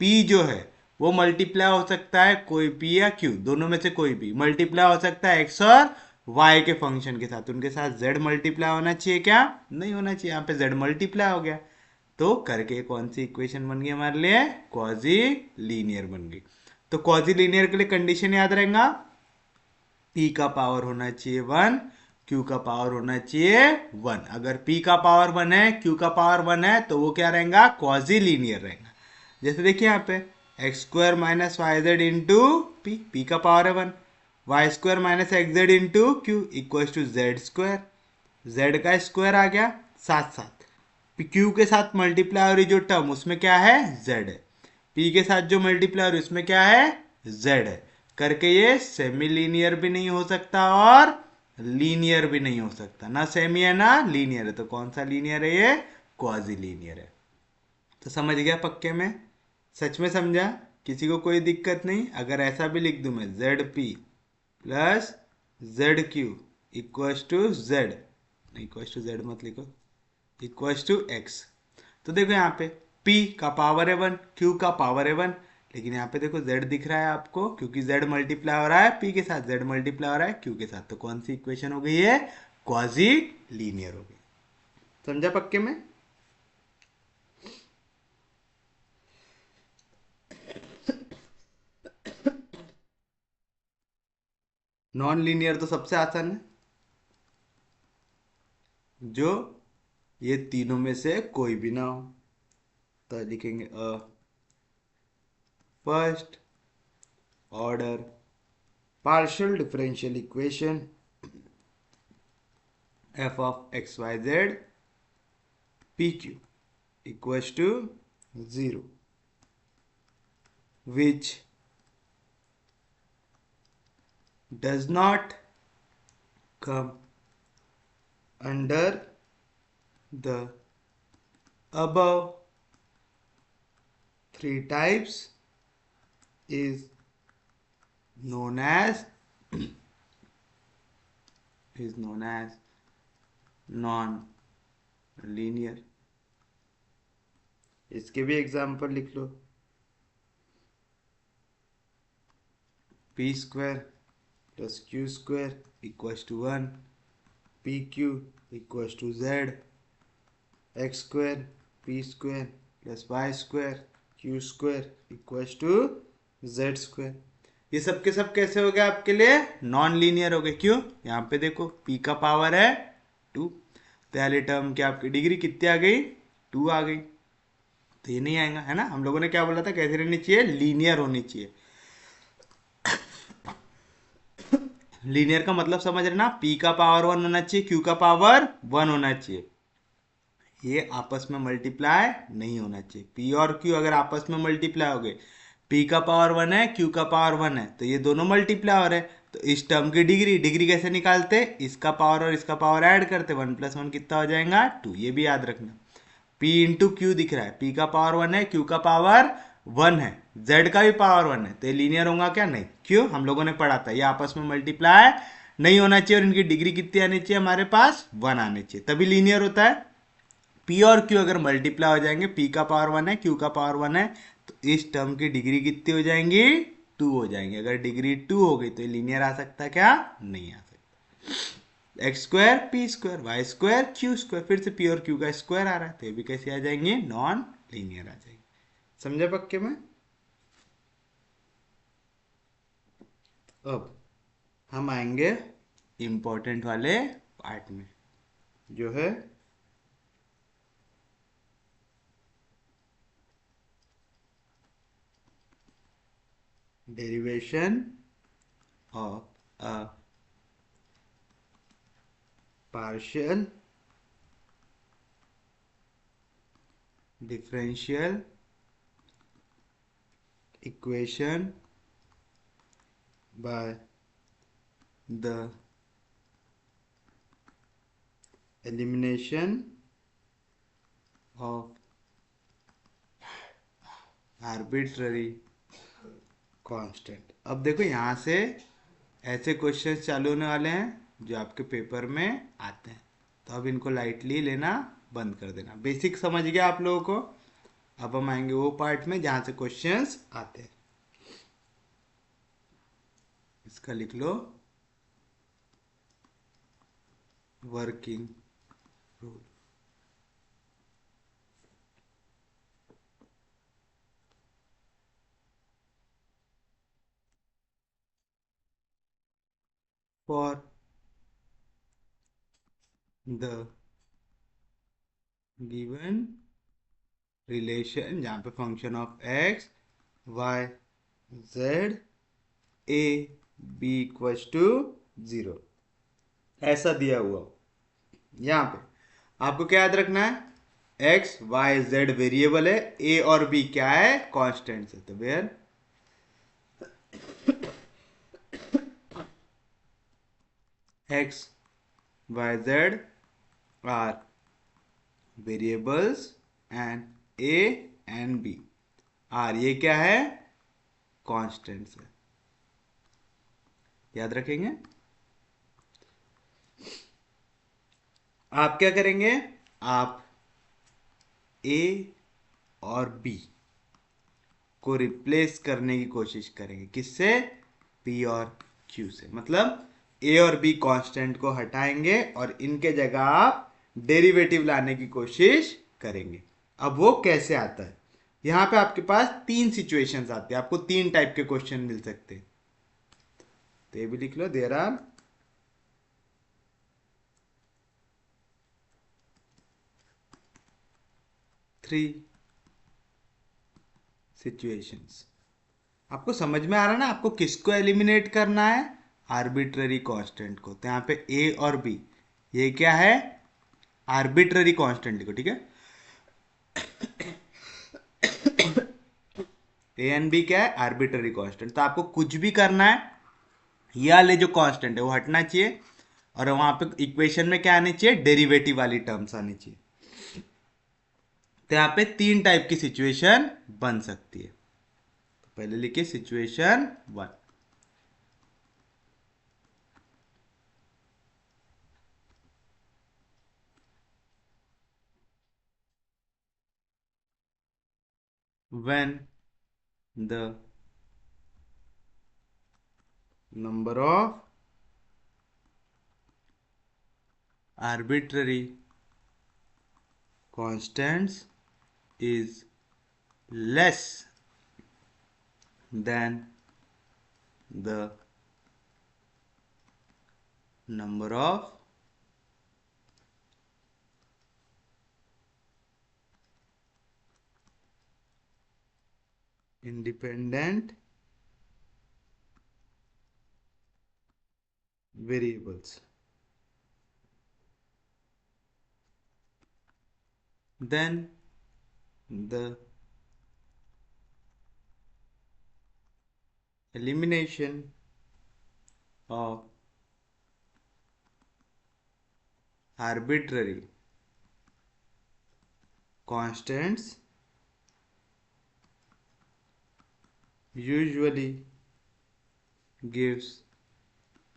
p जो है वो मल्टीप्लाई हो सकता है कोई p या q, दोनों में से कोई भी मल्टीप्लाई हो सकता है x और y के फंक्शन के साथ, उनके साथ z मल्टीप्लाई होना चाहिए क्या, नहीं होना चाहिए। यहाँ पे z मल्टीप्लाई हो गया तो करके कौन सी इक्वेशन बन गई हमारे लिए, क्वाजी लीनियर बन गई। तो क्वाजी लीनियर के लिए कंडीशन याद रहेगा, p का पावर होना चाहिए 1, q का पावर होना चाहिए 1। अगर p का पावर 1 है q का पावर 1 है तो वो क्या रहेगा, क्वाजी लीनियर रहेगा। जैसे देखिए यहाँ पे x square minus y z into p का पावर है 1, y square minus x z into q equal to z square, z का स्क्वायर आ गया, साथ साथ क्यू के साथ मल्टीप्लाई हो रही जो टर्म उसमें क्या है z है, p के साथ जो मल्टीप्लाई हो रही उसमें क्या है z है करके ये सेमी लीनियर भी नहीं हो सकता और लीनियर भी नहीं हो सकता, ना सेमी है ना लीनियर है, तो कौन सा लीनियर है ये? क्वाजी लीनियर है। तो समझ गया पक्के में? सच में समझा? किसी को कोई दिक्कत नहीं? अगर ऐसा भी लिख दूं मैं z p plus z q equals to z, equals to z मत लिखो, इक्वस टू एक्स, तो देखो यहाँ पे p का पावर है 1, q का पावर है 1, लेकिन यहाँ पे देखो z दिख रहा है आपको क्योंकि z मल्टीप्लाई हो रहा है p के साथ, z मल्टीप्लाई हो रहा है q के साथ, तो कौन सी इक्वेशन हो गई है? क्वाजी लीनियर हो गई। समझा पक्के में? नॉन लीनियर तो सबसे आसान है, जो ये तीनों में से कोई भी ना हो, तो लिखेंगे first order partial differential equation f of xyz pq equals to 0, which does not come under the above three types is known as non linear. इसके भी एग्जाम्पल लिख लो, p square plus q square equals to 1, p q equals to z, x square p square plus y square q square equals to z square. ये सब के सब कैसे हो गए आपके लिए? नॉन लीनियर हो गए। क्यों? यहाँ पे देखो p का पावर है 2, पहले टर्म की आपकी डिग्री कितनी आ गई? 2 आ गई, तो ये नहीं आएगा, है ना? हम लोगों ने क्या बोला था, कैसे रहनी चाहिए? लीनियर होनी चाहिए। लीनियर का मतलब समझ रहे ना? p का पावर 1 होना चाहिए, q का पावर 1 होना चाहिए, ये आपस में मल्टीप्लाई नहीं होना चाहिए। p और q अगर आपस में मल्टीप्लाई हो गए, p का पावर 1 है, q का पावर 1 है, तो ये दोनों मल्टीप्लाई हो रहे हैं, तो इस टर्म की डिग्री कैसे निकालते? इसका पावर और इसका पावर ऐड करते, 1 प्लस 1 कितना हो जाएगा? 2। ये भी याद रखना, p इंटू क्यू दिख रहा है, p का पावर 1 है, q का पावर 1 है, z का भी पावर 1 है, तो ये लीनियर होगा क्या? नहीं। क्यों? हम लोगों ने पढ़ा था ये आपस में मल्टीप्लाई नहीं होना चाहिए और इनकी डिग्री कितनी आनी चाहिए? हमारे पास 1 आनी चाहिए, तभी लीनियर होता है। p और q अगर मल्टीप्लाई हो जाएंगे, p का पावर 1 है, q का पावर 1 है, तो इस टर्म की डिग्री कितनी हो जाएंगी? 2 हो जाएंगे। अगर डिग्री 2 हो गई तो ये लीनियर आ सकता है क्या? नहीं आ सकता। X square p square y square q square, फिर से p और q का स्क्वायर आ रहा है, तो ये भी कैसे आ जाएंगे? नॉन लीनियर आ जाएंगे। समझे पक्के में? अब हम आएंगे इंपॉर्टेंट वाले पार्ट में, जो है derivation of a partial differential equation by the elimination of arbitrary constant. अब देखो यहाँ से ऐसे क्वेश्चंस चालू होने वाले हैं जो आपके पेपर में आते हैं, तो अब इनको लाइटली लेना बंद कर देना। बेसिक समझ गया आप लोगों को? अब हम आएंगे वो पार्ट में जहाँ से क्वेश्चंस आते हैं। इसका लिख लो working rule. for the given relation जहाँ पे function of x y z a b equals to 0 ऐसा दिया हुआ हो, यहाँ पे आपको क्या याद रखना है? एक्स वाई जेड वेरिएबल है, ए और बी क्या है? कॉन्स्टेंट्स है, तो where x y z are variables and a and b are ये क्या है, कॉन्स्टेंट्स है, याद रखेंगे। आप क्या करेंगे, आप ए और बी को रिप्लेस करने की कोशिश करेंगे, किससे, पी और क्यू से। मतलब ए और बी कांस्टेंट को हटाएंगे और इनके जगह आप डेरिवेटिव लाने की कोशिश करेंगे। अब वो कैसे आता है, यहां पे आपके पास तीन सिचुएशंस आती है, आपको तीन टाइप के क्वेश्चन मिल सकते हैं। तो ये भी लिख लो, देयर आर थ्री सिचुएशंस। आपको समझ में आ रहा है ना, आपको किसको एलिमिनेट करना है, आर्बिट्ररी कांस्टेंट को। तो यहाँ पे ए और बी ये क्या है, आर्बिट्ररी कांस्टेंट लिखो, ठीक है। ए एंड बी क्या है, आर्बिट्ररी कांस्टेंट। तो आपको कुछ भी करना है, ये वाले जो कांस्टेंट है वो हटना चाहिए और वहां पे इक्वेशन में क्या आनी चाहिए, डेरिवेटिव वाली टर्म्स आनी चाहिए। तो यहाँ पे तीन टाइप की सिचुएशन बन सकती है। तो पहले लिखिए situation one, when the number of arbitrary constants is less than the number of independent variables, then the elimination of arbitrary constants usually gives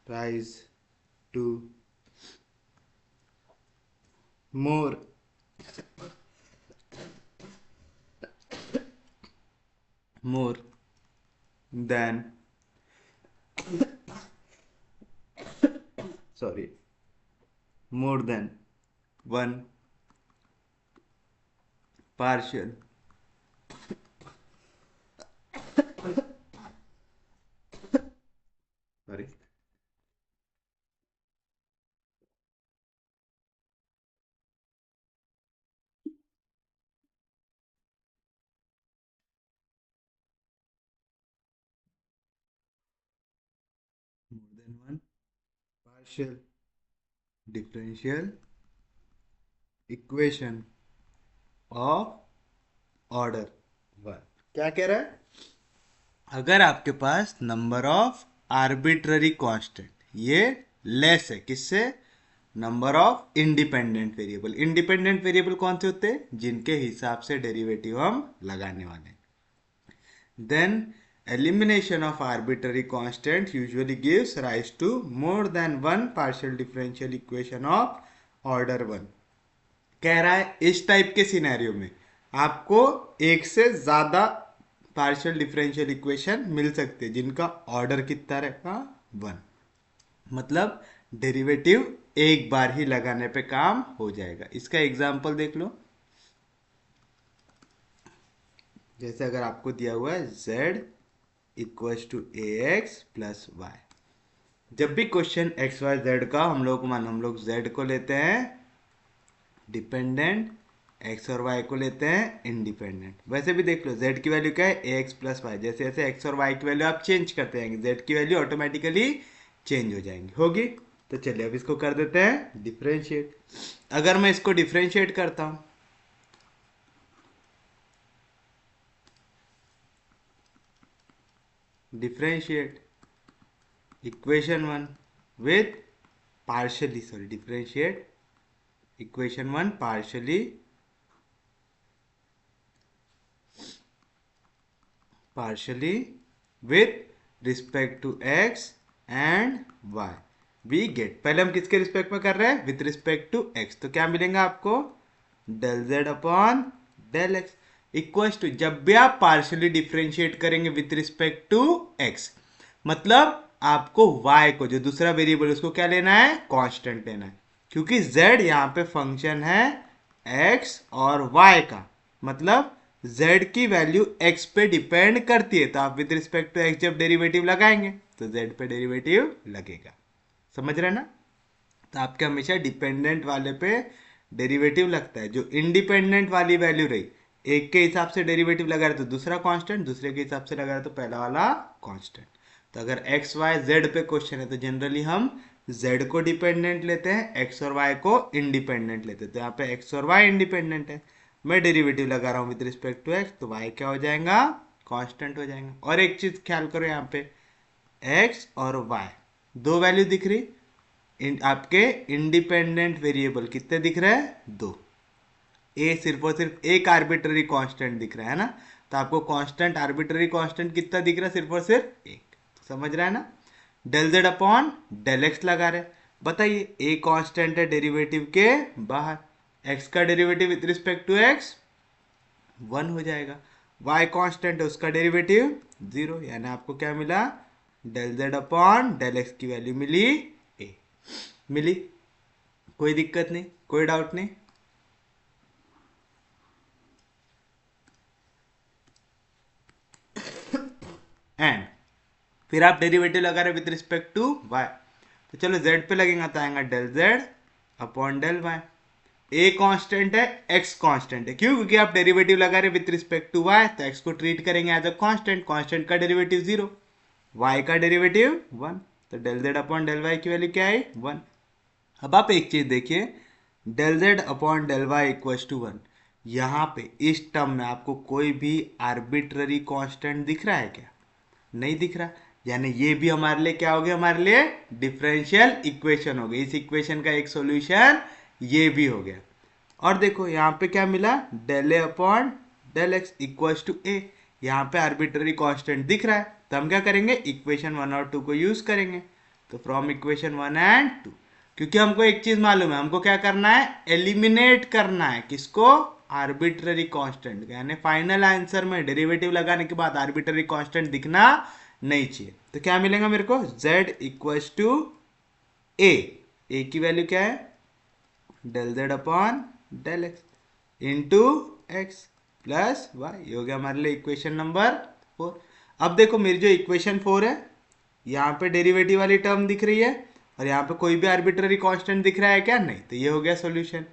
rise to more more than, sorry, more than one partial sorry more than one partial differential equation of order one. क्या कह रहा है, अगर आपके पास number of arbitrary constant ये less है किससे, number of independent variable. Independent variable कौन से होते हैं, जिनके हिसाब से डेरिवेटिव हम लगाने वाले हैं। Then elimination of arbitrary constant usually gives rise to more than one partial differential equation of order one। कह रहा है इस टाइप के सिनेरियो में आपको एक से ज्यादा पार्शियल डिफरेंशियल इक्वेशन मिल सकते हैं जिनका ऑर्डर कितना रहेगा, वन। मतलब डेरिवेटिव एक बार ही लगाने पे काम हो जाएगा। इसका एग्जांपल देख लो, जैसे अगर आपको दिया हुआ है z equals to a x plus y. जब भी क्वेश्चन एक्स वाई जेड का हम लोग z को लेते हैं डिपेंडेंट, एक्स और वाई को लेते हैं इंडिपेंडेंट। वैसे भी देख लो z की वैल्यू क्या है, ए एक्स प्लस वाई। जैसे जैसे एक्स और वाई की वैल्यू आप चेंज करते जाएंगे z की वैल्यू ऑटोमेटिकली चेंज हो जाएंगी, होगी। तो चलिए अब इसको कर देते हैं डिफ्रेंशिएट। अगर मैं इसको डिफ्रेंशिएट करता हूं, differentiate equation one with differentiate equation 1 partially with respect to x and y we get, पहले हम किसके रिस्पेक्ट में कर रहे हैं, विथ रिस्पेक्ट टू x, तो क्या मिलेगा आपको, del z upon del x equals to, जब भी आप पार्शियली डिफरेंशिएट करेंगे विथ रिस्पेक्ट टू x, मतलब आपको y को, जो दूसरा वेरिएबल उसको क्या लेना है, कांस्टेंट लेना है, क्योंकि z यहाँ पे फंक्शन है x और y का, मतलब z की वैल्यू x पे डिपेंड करती है, तो आप विद रिस्पेक्ट टू x जब डेरिवेटिव लगाएंगे तो z पे डेरिवेटिव लगेगा, समझ रहे ना। तो आपके हमेशा डिपेंडेंट वाले पे डेरिवेटिव लगता है, जो इंडिपेंडेंट वाली वैल्यू रही, एक के हिसाब से डेरिवेटिव लगा रहे तो दूसरा कांस्टेंट, दूसरे के हिसाब से लगा रहे तो पहला वाला कांस्टेंट। तो अगर x y z पे क्वेश्चन है तो जनरली हम z को डिपेंडेंट लेते हैं, x और y को इंडिपेंडेंट लेते हैं, तो यहाँ पे x और y इंडिपेंडेंट है, मैं डेरिवेटिव लगा रहा हूँ विद रिस्पेक्ट टू x, तो y क्या हो जाएगा, कांस्टेंट हो जाएगा। और एक चीज ख्याल करो, यहाँ पे x और y दो वैल्यू दिख रही, आपके इंडिपेंडेंट वेरिएबल कितने दिख रहे हैं, दो, ए सिर्फ और सिर्फ एक आर्बिट्ररी कांस्टेंट दिख रहा है ना, तो आपको कांस्टेंट, आर्बिट्ररी कांस्टेंट कितना दिख रहा है, सिर्फ और सिर्फ एक, तो समझ रहा है ना। Del z upon del x लगा रहे, बताइए ए कांस्टेंट है डेरिवेटिव के बाहर, एक्स का derivative with respect to x 1 हो जाएगा, y कांस्टेंट है उसका डेरिवेटिव 0, यानी आपको क्या मिला, del z upon del x की वैल्यू मिली ए, मिली, कोई दिक्कत नहीं, कोई डाउट नहीं। एंड फिर आप डेरिवेटिव लगा रहे विद रिस्पेक्ट टू y, तो चलो z पे लगेगा तो आएगा del z upon del y, a constant है, x कांस्टेंट है, क्यों, क्योंकि आप डेरिवेटिव लगा रहे विद रिस्पेक्ट टू y, तो x को ट्रीट करेंगे एज अ कांस्टेंट, कांस्टेंट का डेरिवेटिव 0, y का डेरिवेटिव 1, तो del z upon del y की वैल्यू क्या है, 1। अब आप एक चीज देखिए, del z upon del y equals to 1, यहाँ पे इस टर्म में आपको कोई भी आर्बिट्ररी कांस्टेंट दिख रहा है क्या, नहीं दिख रहा, यानी ये भी हमारे लिए क्या हो गया, हमारे लिए डिफरेंशियल इक्वेशन हो गई, इस इक्वेशन का एक सॉल्यूशन ये भी हो गया। और देखो यहाँ पे क्या मिला, del a upon del x equals to a, यहाँ पे आर्बिट्ररी कांस्टेंट दिख रहा है, तो हम क्या करेंगे, इक्वेशन 1 और 2 को यूज करेंगे, तो फ्रॉम इक्वेशन 1 एंड 2, क्योंकि हमको एक चीज मालूम है, हमको क्या करना है, एलिमिनेट करना है, किसको, आर्बिट्ररी कांस्टेंट, यानी फाइनल आंसर में डेरिवेटिव लगाने के बाद आर्बिट्ररी कांस्टेंट दिखना नहीं चाहिए, तो क्या मिलेगा मेरे को, z equals to a, a की वैल्यू क्या है, del z upon del x into x plus y, ये हो गया हमारे लिए इक्वेशन नंबर 4। अब देखो मेरी जो इक्वेशन 4 है, यहाँ पे डेरिवेटिव वाली टर्म दिख रही है और यहाँ पे कोई भी आर्बिट्ररी कांस्टेंट दिख रहा है क्या, नहीं, तो ये हो गया सॉल्यूशन।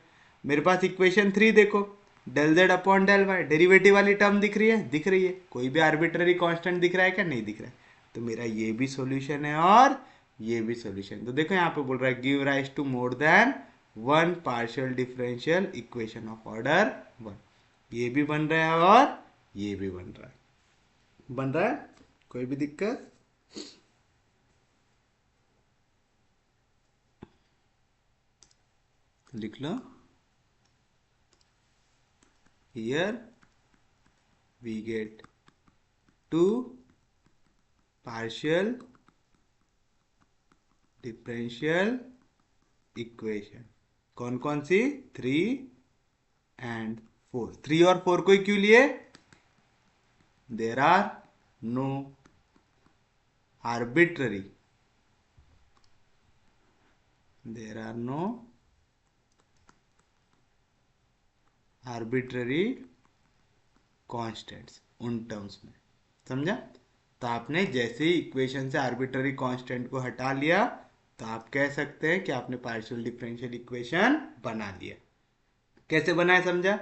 मेरे पास इक्वेशन 3 देखो, del z upon del y, derivative वाली टर्म दिख रही है, कोई भी आर्बिट्ररी कांस्टेंट दिख रहा है क्या, नहीं दिख रहा है, तो मेरा ये भी सॉल्यूशन है और ये भी सॉल्यूशन। तो देखो यहाँ पे बोल रहा है give rise to more than 1 partial differential equation of order 1, ये भी बन रहा है और ये भी बन रहा है, कोई भी दिक्कत, लिख लो, here we get 2 partial differential equation, कौन कौन सी, 3 and 4, 3 और 4 को क्यों लिए, there are no arbitrary constants उन टर्म्स में, समझा। तो आपने जैसे ही इक्वेशन से आर्बिट्ररी कांस्टेंट को हटा लिया तो आप कह सकते हैं कि आपने पार्शियल डिफरेंशियल इक्वेशन बना लिया। कैसे बनाया समझा,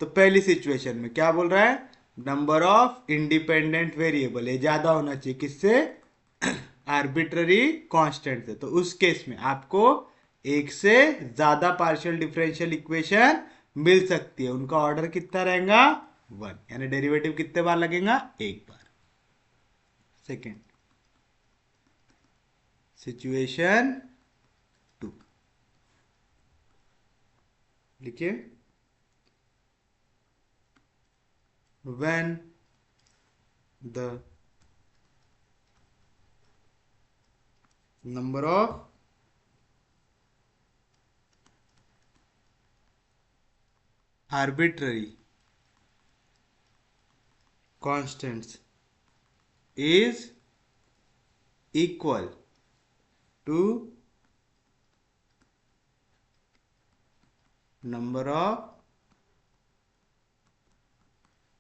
तो पहली सिचुएशन में क्या बोल रहा है, नंबर ऑफ इंडिपेंडेंट वेरिएबल ये ज्यादा होना चाहिए, किससे, आर्बिट्ररी कांस्टेंट से, तो उस केस में आपको एक से ज्यादा पार्शियल डिफरेंशियल इक्वेशन मिल सकती है, उनका ऑर्डर कितना रहेगा, 1, यानी डेरिवेटिव कितने बार लगेगा, एक बार। सेकेंड सिचुएशन 2, लिखिए, when the number of arbitrary constants is equal to number of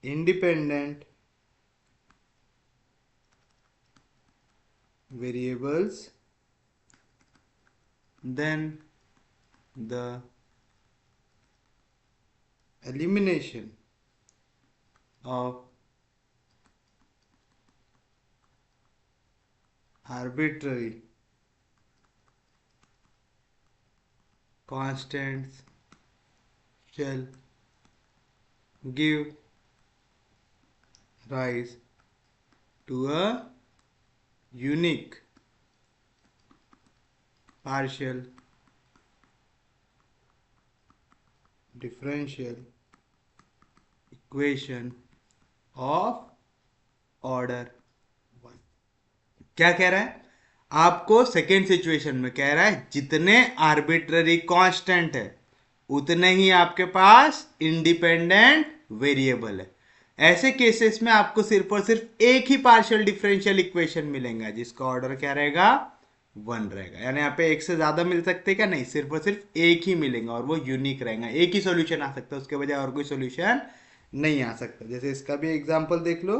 independent variables, then the elimination of arbitrary constants shall give rise to a unique partial differential equation of order 1। क्या कह रहा है आपको? Second situation में कह रहा है जितने आर्बिट्ररी कांस्टेंट है उतने ही आपके पास इंडिपेंडेंट वेरिएबल है। ऐसे केसेस में आपको सिर्फ और सिर्फ एक ही पार्शियल डिफरेंशियल इक्वेशन मिलेगा जिसका ऑर्डर क्या रहेगा? 1 रहेगा। यानी यहाँ पे एक से ज्यादा मिल सकते क्या? नहीं, सिर्फ और सिर्फ एक ही मिलेगा और वो यूनिक रहेगा। एक ही सॉल्यूशन आ सकता है, उसके बजाय और कोई सॉल्यूशन नहीं आ सकता। जैसे इसका भी एग्जांपल देख लो।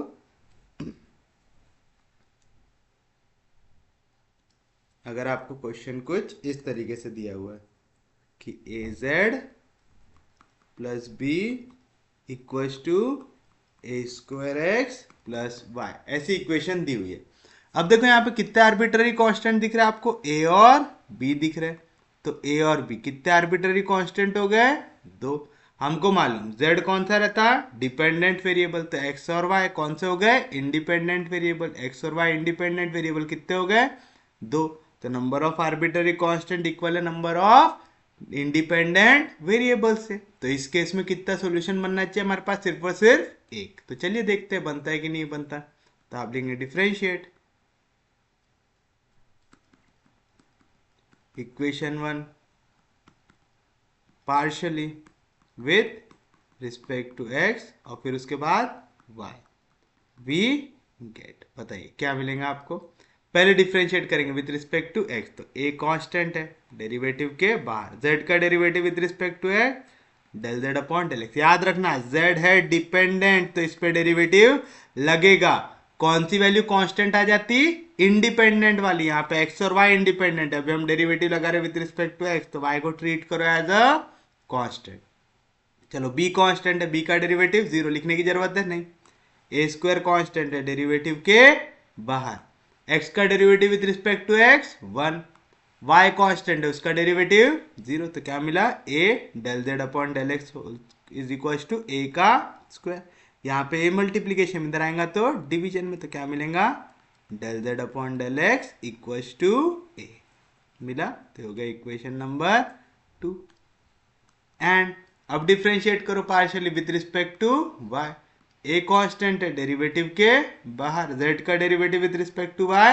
अगर आपको क्वेश्चन कुछ इस तरीके से दिया हुआ है कि a z plus b equals to a square x plus y, ऐसी इक्वेशन दी हुई है। अब देखो यहाँ पे कितने आर्बिट्ररी कांस्टेंट दिख रहा है आपको? ए और बी दिख रहे हैं। तो ए और बी कितने आर्बिट्ररी कांस्टेंट हो गए? 2। हमको मालूम z कौन सा रहता है? Dependent variable. तो x और y कौन से हो गए? Independent variable. x और y इंडिपेंडेंट वेरिएबल कितने हो गए? 2। तो number of arbitrary constant equal है नंबर ऑफ इंडिपेंडेंट वेरिएबल से। तो इस केस में कितना सॉल्यूशन बनना चाहिए हमारे पास? सिर्फ और सिर्फ एक। तो चलिए देखते हैं बनता है कि नहीं बनता। तो आप लेंगे differentiate equation 1 partially with respect to x और फिर उसके बाद y। वी गेट, बताइए क्या मिलेगा आपको? पहले डिफरेंशिएट करेंगे विथ रिस्पेक्ट टू x। तो a कांस्टेंट है, डेरिवेटिव के बाहर। z का derivative with respect to x del z upon del x। याद रखना z है डिपेंडेंट तो इस पे डेरिवेटिव लगेगा। कौन सी वैल्यू कांस्टेंट आ जाती? इंडिपेंडेंट वाली। यहाँ पे x और y इंडिपेंडेंट है, अभी हम डेरिवेटिव लगा रहे विथ रिस्पेक्ट टू x, तो y को ट्रीट करो एज अ कांस्टेंट। चलो b कांस्टेंट है, b का डेरिवेटिव 0, लिखने की जरूरत है नहीं। ए स्क्वायर कांस्टेंट है, डेरिवेटिव के बाहर। x का derivative with respect to x 1, y constant है, उसका डेरिवेटिव 0। तो क्या मिला? a del z upon del x is equal to a का स्क्वायर। यहाँ पे a मल्टीप्लीकेशन में इधर आएगा तो डिवीजन में, तो क्या मिलेगा? Del z upon del x equal to a मिला। तो हो गया इक्वेशन नंबर 2। एंड अब डिफरेंशिएट करो partially with respect to y। A constant है, डेरिवेटिव के बाहर। z का derivative with respect to y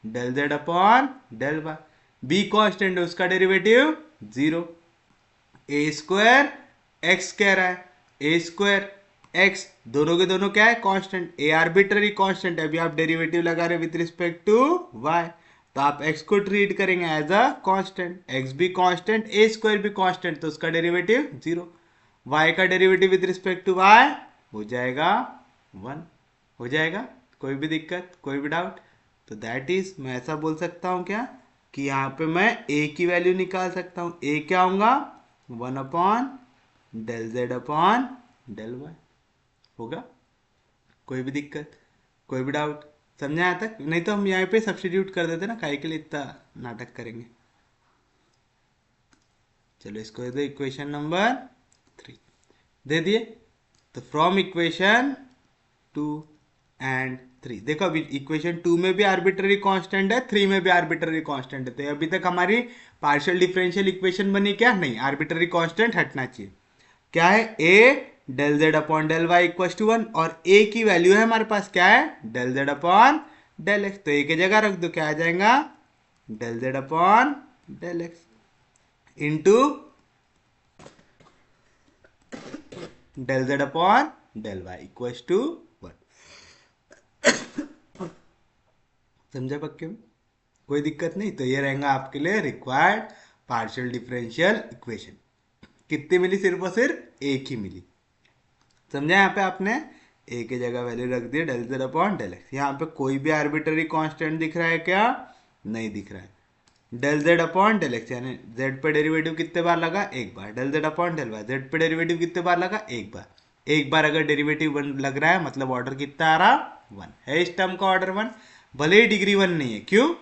del z upon del y। B constant है, उसका डेरिवेटिव 0। ए स्क्वायर एक्स कह रहा है, ए स्क्वायर एक्स दोनों के दोनों क्या है? कांस्टेंट। ए आर्बिट्ररी कांस्टेंट है, अभी आप डेरिवेटिव लगा रहे विथ रिस्पेक्ट टू y, तो आप x को ट्रीट करेंगे एज अ कांस्टेंट। x भी कांस्टेंट, ए स्क्वायर भी कांस्टेंट, तो उसका डेरिवेटिव 0। y का derivative with respect to y हो जाएगा 1। हो जाएगा, कोई भी दिक्कत, कोई भी डाउट? तो दैट इज, मैं ऐसा बोल सकता हूं क्या कि यहाँ पे मैं a की वैल्यू निकाल सकता हूं। a क्या होगा? 1 upon del z upon del y होगा। कोई भी दिक्कत, कोई भी डाउट? समझा यहाँ तक? नहीं तो हम यहाँ पे सब्स्टिट्यूट कर देते ना, काहे के लिए इतना नाटक करेंगे। चलो इसको दे दो इक्वेशन नंबर 3 दे दिए। तो फ्रॉम इक्वेशन 2 एंड 3। देखो अभी इक्वेशन 2 में भी आर्बिट्ररी कांस्टेंट है, 3 में भी आर्बिट्ररी कांस्टेंट है, तो अभी तक हमारी पार्शियल डिफरेंशियल इक्वेशन बनी क्या? नहीं, आर्बिट्ररी कांस्टेंट हटना चाहिए। क्या है? A del z upon del y equal to 1, और ए की वैल्यू है हमारे पास क्या है? Del z upon del x. तो ए की जगह रख दो, क्या आ जाएगा? Del z upon del x into del z upon del y equal to 1। समझा पक्के में? कोई दिक्कत नहीं। तो ये रहेगा आपके लिए रिक्वायर्ड पार्शियल डिफरेंशियल इक्वेशन। कितनी मिली? सिर्फ और सिर्फ एक ही मिली। समझा? यहाँ पे आपने ए की जगह वैल्यू रख दी del z upon del x. यहाँ पे कोई भी आर्बिट्ररी कांस्टेंट दिख रहा है क्या? नहीं दिख रहा है। Del z upon del x, यानी जेड पे डेरिवेटिव कितने बार लगा? एक बार। Del z upon del y, z पे डेरिवेटिव कितने बार लगा? एक बार। एक बार अगर डेरिवेटिव वन लग रहा है मतलब ऑर्डर कितना आ रहा? 1 है। इस टर्म का ऑर्डर 1, भले ही डिग्री 1 नहीं है। क्यों?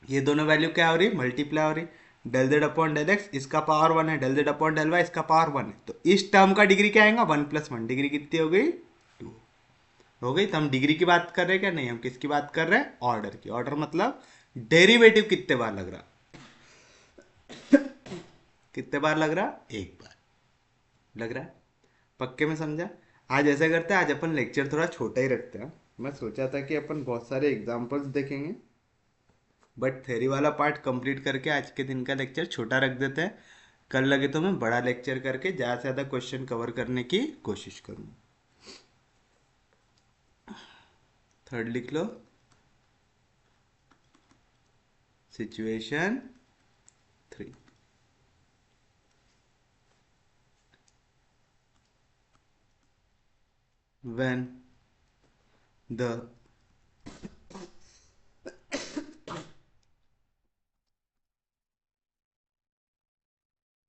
ये दोनों वैल्यू क्या हो रही? मल्टीप्लाई हो रही। Del z upon del x इसका पावर 1 है, del z upon del y इसका पावर 1 है, तो इस टर्म का डिग्री क्या आएगा? 1 + 1। डिग्री कितनी हो गई? 2 हो गई। तो हम डिग्री की बात कर रहे हैं क्या? नहीं, हम किसकी बात कर रहे हैं? ऑर्डर की। ऑर्डर मतलब डेरिवेटिव कितने बार लग रहा? कितने बार लग रहा? एक बार लग रहा है। पक्के में समझा? आज ऐसा करते हैं, आज अपन लेक्चर थोड़ा छोटा ही रखते हैं। मैं सोचा था कि अपन बहुत सारे एग्जाम्पल्स देखेंगे, बट थ्योरी वाला पार्ट कंप्लीट करके आज के दिन का लेक्चर छोटा रख देते हैं। कल लगे तो मैं बड़ा लेक्चर करके ज़्यादा से ज़्यादा क्वेश्चन कवर करने की कोशिश करूँगा। थर्ड लिख लो, situation 3। when the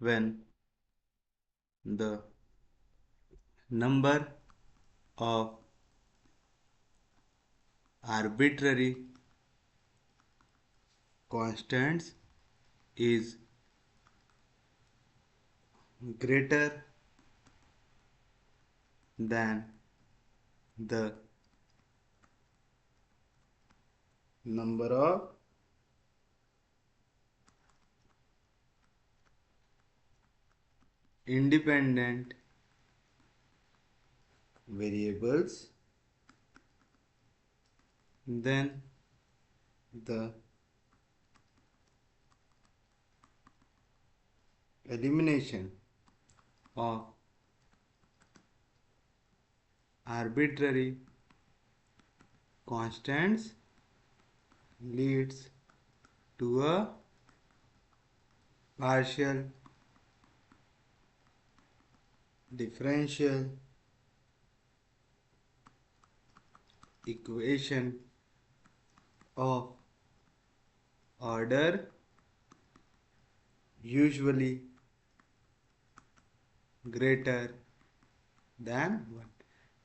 when the number of arbitrary constants is greater than the number of independent variables, then the elimination of arbitrary constants leads to a partial differential equation of order usually greater than 1।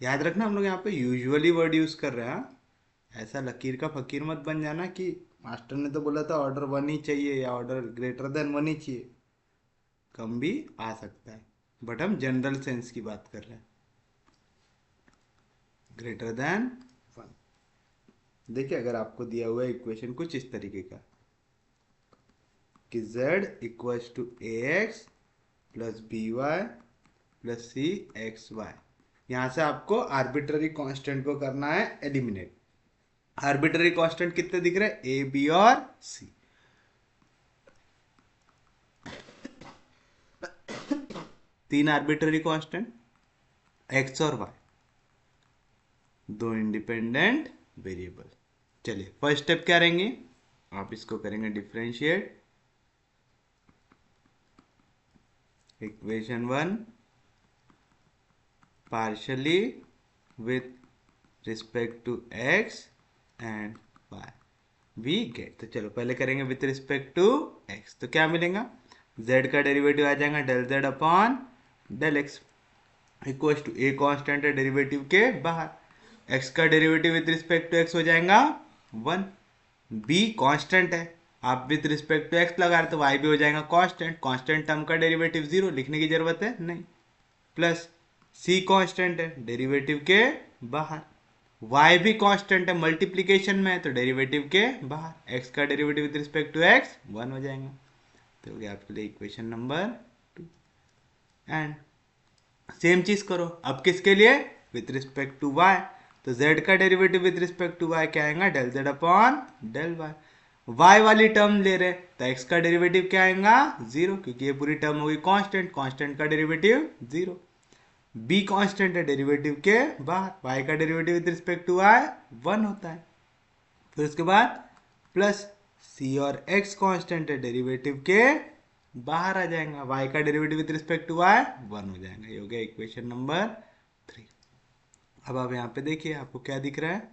याद रखना, हम लोग यहाँ पे usually word use कर रहे हैं। हाँ? ऐसा लकीर का फकीर मत बन जाना कि मास्टर ने तो बोला था ऑर्डर 1 ही चाहिए या ऑर्डर ग्रेटर देन 1 ही चाहिए। कम भी आ सकता है, बट हम जनरल सेंस की बात कर रहे हैं। Greater than 1। देखिए, अगर आपको दिया हुआ है इक्वेशन कुछ इस तरीके का कि z equals to a x plus b y plus c x y, यहाँ से आपको आर्बिट्ररी कांस्टेंट को करना है एलिमिनेट। आर्बिट्ररी कांस्टेंट कितने दिख रहे हैं? ए, बी और सी। तीन आर्बिट्ररी कांस्टेंट, एक्स और वाई, दो इंडिपेंडेंट वेरिएबल। चलिए फर्स्ट स्टेप क्या रहेंगे? आप इसको करेंगे differentiate equation 1 partially with respect to x and y, we get. तो चलो पहले करेंगे विथ रिस्पेक्ट टू एक्स। तो क्या मिलेगा? z का डेरिवेटिव आ जाएगा del z upon del x equal to a constant है डेरिवेटिव के बाहर, x का derivative with respect to x हो जाएगा 1, b कांस्टेंट है, आप विथ रिस्पेक्ट टू x लगा रहे तो y भी हो जाएगा कांस्टेंट। कांस्टेंट टर्म का डेरिवेटिव 0, लिखने की जरूरत है नहीं, प्लस c कांस्टेंट है डेरिवेटिव के बाहर, y भी कांस्टेंट है, मल्टीप्लीकेशन में है तो डेरिवेटिव के बाहर, x का derivative with respect to x 1 हो जाएगा। तो हो गया आपके लिए इक्वेशन नंबर 2। एंड सेम चीज करो अब किसके लिए, विथ रिस्पेक्ट टू y। तो z का derivative with respect to y क्या आएगा, del z upon del y। y वाली टर्म ले रहे तो x का डेरिवेटिव क्या आएगा, जीरो, क्योंकि ये पूरी टर्म होगी कांस्टेंट, कांस्टेंट का डेरिवेटिव जीरो। b कांस्टेंट है, डेरिवेटिव के बाहर, y का derivative with respect to y 1 होता है। फिर उसके बाद प्लस c और x कांस्टेंट है, डेरिवेटिव के बाहर आ जाएगा, y का derivative with respect to y 1 हो जाएगा। ये हो गया इक्वेशन नंबर 3। अब आप यहाँ पे देखिए आपको क्या दिख रहा है,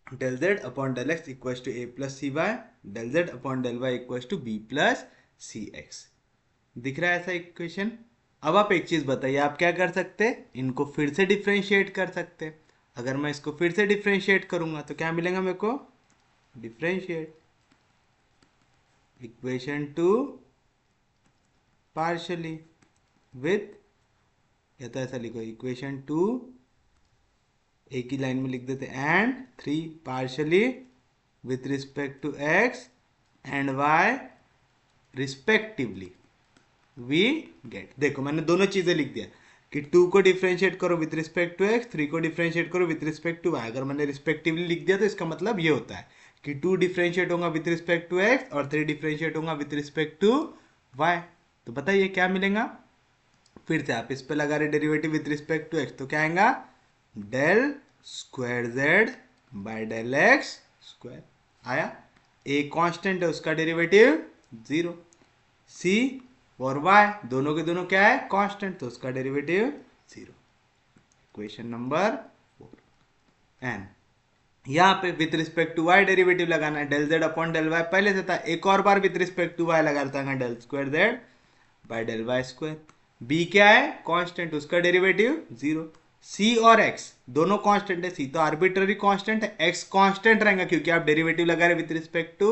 del z upon del x equal to a plus c y, del z upon del y equal to b plus c x. दिख रहा है ऐसा इक्वेशन। अब आप एक चीज बताइए, आप क्या कर सकते हैं, इनको फिर से डिफ्रेंशिएट कर सकते हैं। अगर मैं इसको फिर से डिफ्रेंशिएट करूंगा तो क्या मिलेगा मेरे को, differentiate equation two partially with, या तो ऐसा लिखो इक्वेशन टू, एक ही लाइन में लिख देते, and 3 partially with respect to x and y respectively we get. देखो मैंने दोनों चीजें लिख दिया कि 2 को डिफरेंशिएट करो विथ रिस्पेक्ट टू x, 3 को डिफरेंशिएट करो विथ रिस्पेक्ट टू y। अगर मैंने रिस्पेक्टिवली लिख दिया तो इसका मतलब ये होता है कि 2 डिफरेंशिएट होगा विथ रिस्पेक्ट टू x और 3 डिफरेंशिएट होगा विथ रिस्पेक्ट टू y। तो बताइए क्या मिलेगा, फिर से आप इस पे लगा रहे derivative with respect to x, तो क्या आएगा, del square z by del x square आया। a कांस्टेंट है उसका डेरिवेटिव जीरो, c और y दोनों के दोनों क्या है, कांस्टेंट, तो उसका derivative zero. Equation number 4। And यहाँ पे with respect to y derivative लगाना है, del z upon del y पहले से था, एक और बार विथ रिस्पेक्ट टू y लगा देता है, del square z by del y square. b क्या है, कांस्टेंट, उसका डेरिवेटिव जीरो। c और x दोनों कांस्टेंट है, c तो आर्बिट्ररी कांस्टेंट है, x कांस्टेंट रहेगा क्योंकि आप डेरिवेटिव लगा रहे विथ रिस्पेक्ट टू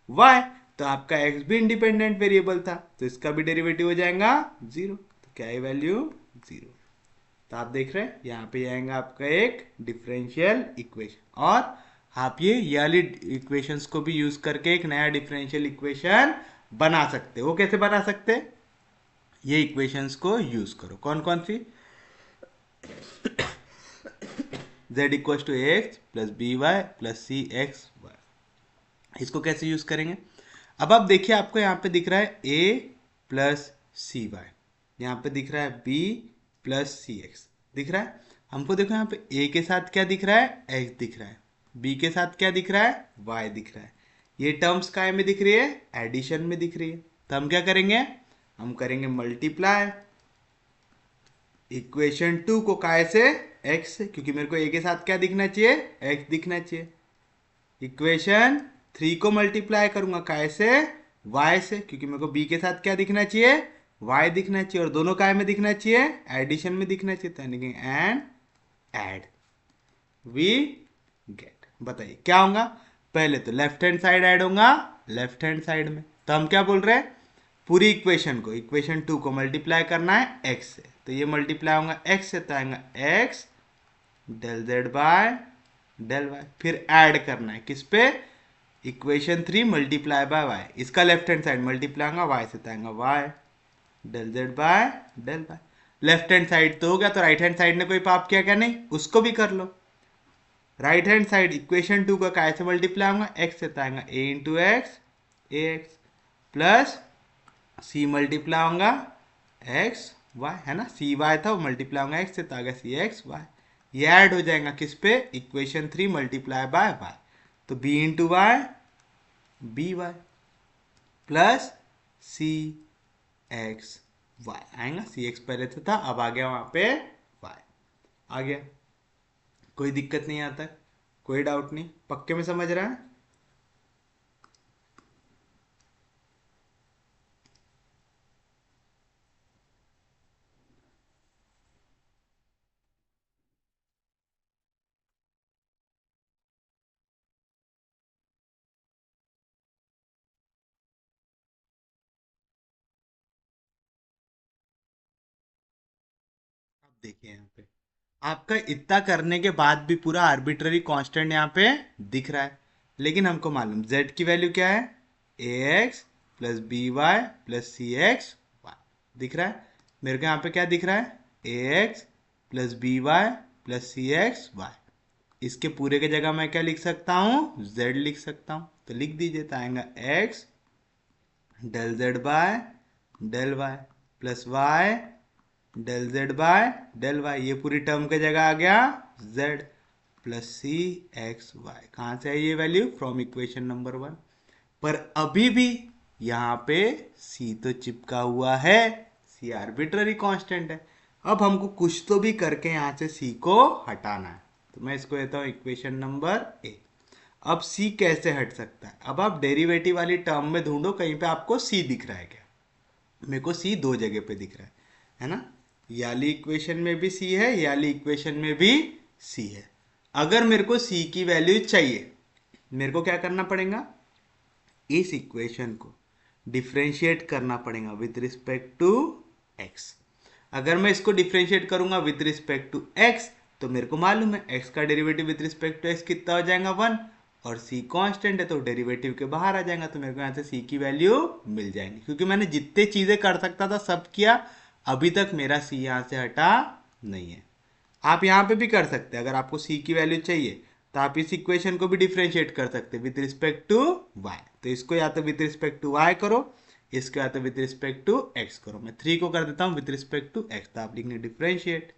y। तो आपका x भी इंडिपेंडेंट वेरिएबल था तो इसका भी डेरिवेटिव हो जाएगा जीरो, तो क्या है वैल्यू जीरो। तो आप देख रहे हैं यहाँ पे आएगा आपका एक डिफरेंशियल इक्वेशन, और आप ये वाली इक्वेशंस को भी यूज करके एक नया डिफरेंशियल इक्वेशन बना सकते हो। कैसे बना सकते हैं, ये इक्वेशंस को यूज करो, कौन कौन सी, z equal to a x plus b y plus c x y, इसको कैसे यूज करेंगे। अब आप देखिए आपको यहाँ पे दिख रहा है a प्लस सी वाई, यहाँ पे दिख रहा है b प्लस सी एक्स दिख रहा है। हमको देखो यहाँ पे a के साथ क्या दिख रहा है, x दिख रहा है, b के साथ क्या दिख रहा है, y दिख रहा है। ये टर्म्स काय में दिख रही है, एडिशन में दिख रही है। तो हम क्या करेंगे, हम करेंगे मल्टीप्लाई इक्वेशन 2 को काय से, x से, क्योंकि मेरे को a के साथ क्या दिखना चाहिए, x दिखना चाहिए। इक्वेशन 3 को मल्टीप्लाई करूंगा काय से, y से, क्योंकि मेरे को b के साथ क्या दिखना चाहिए, y दिखना चाहिए, और दोनों काय में दिखना चाहिए, एडिशन में दिखना चाहिए। एंड एड वी गेट, बताइए क्या होगा, पहले तो लेफ्ट हैंड साइड ऐड होगा लेफ्ट हैंड साइड में। तो हम क्या बोल रहे हैं, पूरी इक्वेशन को, इक्वेशन 2 को मल्टीप्लाई करना है x से, तो ये मल्टीप्लाई होगा x से, तो आएगा x del z by del y। फिर ऐड करना है किस पे, इक्वेशन 3 मल्टीप्लाई बाय y, इसका लेफ्ट हैंड साइड मल्टीप्लाई होगा y से, तो आएगा y del z by del y। Left hand side तो हो गया, तो राइट हैंड साइड ने कोई पाप किया क्या, नहीं, उसको भी कर लो। राइट हैंड साइड इक्वेशन 2 का काय से मल्टीप्लाई होगा, x से, तो आएगा a into x a x plus c multiply होगा एक्स वाई, है ना, सी वाई था वो मल्टीप्लाई होगा एक्स से, तो आ गया सी एक्स वाई। ये ऐड हो जाएगा किस पे, इक्वेशन 3 मल्टीप्लाई बाय वाई, तो b into y b y plus c x y आएगा, सी एक्स पहले से था, अब आ गया वहां पे वाई आ गया। कोई दिक्कत नहीं आता, कोई डाउट नहीं, पक्के में समझ रहा है। देखिए यहाँ पे आपका इतना करने के बाद भी पूरा आर्बिट्ररी कांस्टेंट यहाँ पे दिख रहा है, लेकिन हमको मालूम z की वैल्यू क्या है, ax plus b y plus c x y दिख रहा है। मेरे को यहाँ पे क्या दिख रहा है, ax plus b y plus c x y. इसके पूरे के जगह मैं क्या लिख सकता हूँ, z लिख सकता हूँ। तो लिख दीजिए, तो आएगा x del z by del y plus y del z by del y, ये पूरी टर्म के जगह आ गया z plus c x y. कहाँ से आई ये वैल्यू, फ्रॉम इक्वेशन नंबर 1। पर अभी भी यहाँ पे c तो चिपका हुआ है, c आर्बिट्ररी कांस्टेंट है। अब हमको कुछ तो भी करके यहाँ से c को हटाना है, तो मैं इसको देता हूँ इक्वेशन नंबर ए। अब c कैसे हट सकता है, अब आप डेरिवेटिव वाली टर्म में ढूंढो, कहीं पे आपको c दिख रहा है क्या। मेरे को c दो जगह पे दिख रहा है ना, याली इक्वेशन में भी c है, याली इक्वेशन में भी c है। अगर मेरे को c की वैल्यू चाहिए, मेरे को क्या करना पड़ेगा, इस इक्वेशन को डिफ्रेंशिएट करना पड़ेगा विथ रिस्पेक्ट टू x। अगर मैं इसको डिफ्रेंशिएट करूंगा विथ रिस्पेक्ट टू x, तो मेरे को मालूम है x का derivative with respect to x कितना हो जाएगा 1, और c कांस्टेंट है तो डेरिवेटिव के बाहर आ जाएगा, तो मेरे को यहाँ से c की वैल्यू मिल जाएगी। क्योंकि मैंने जितने चीजें कर सकता था सब किया, अभी तक मेरा c यहाँ से हटा नहीं है। आप यहाँ पे भी कर सकते हैं, अगर आपको c की वैल्यू चाहिए तो आप इस इक्वेशन को भी डिफरेंशिएट कर सकते हैं विथ रिस्पेक्ट टू y। तो इसको या तो विथ रिस्पेक्ट टू y करो, इसको या तो विथ रिस्पेक्ट टू x करो। मैं 3 को कर देता हूँ विथ रिस्पेक्ट टू x, तो आप लिखेंगे differentiate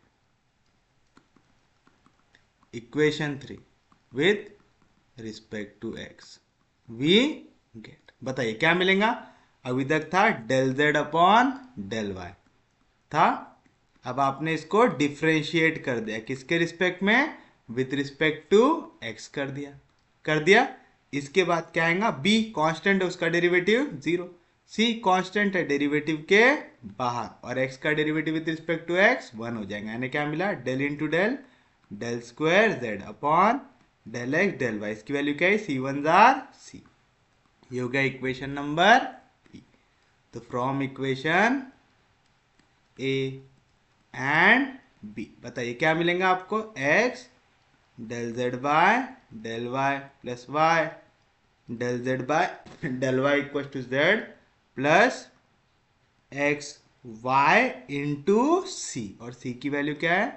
equation 3 with respect to x, we get, बताइए क्या मिलेगा। अभी तक था del z upon del y था, अब आपने इसको डिफरेंशिएट कर दिया, किसके रिस्पेक्ट में, विथ रिस्पेक्ट टू x कर दिया। इसके बाद क्या आएगा, b कांस्टेंट है, उसका डेरिवेटिव 0, c कांस्टेंट है डेरिवेटिव के बाहर, और x का derivative with respect to x 1 हो जाएगा। यानी क्या मिला, del into del del square z upon del x del y। इसकी वैल्यू क्या है, c1 जार c। ये हो गया इक्वेशन नंबर b। तो from equation a and b, बताइए क्या मिलेगा आपको, x del z by del y plus y del z by del y equal to z plus x Y into सी, और सी की वैल्यू क्या है,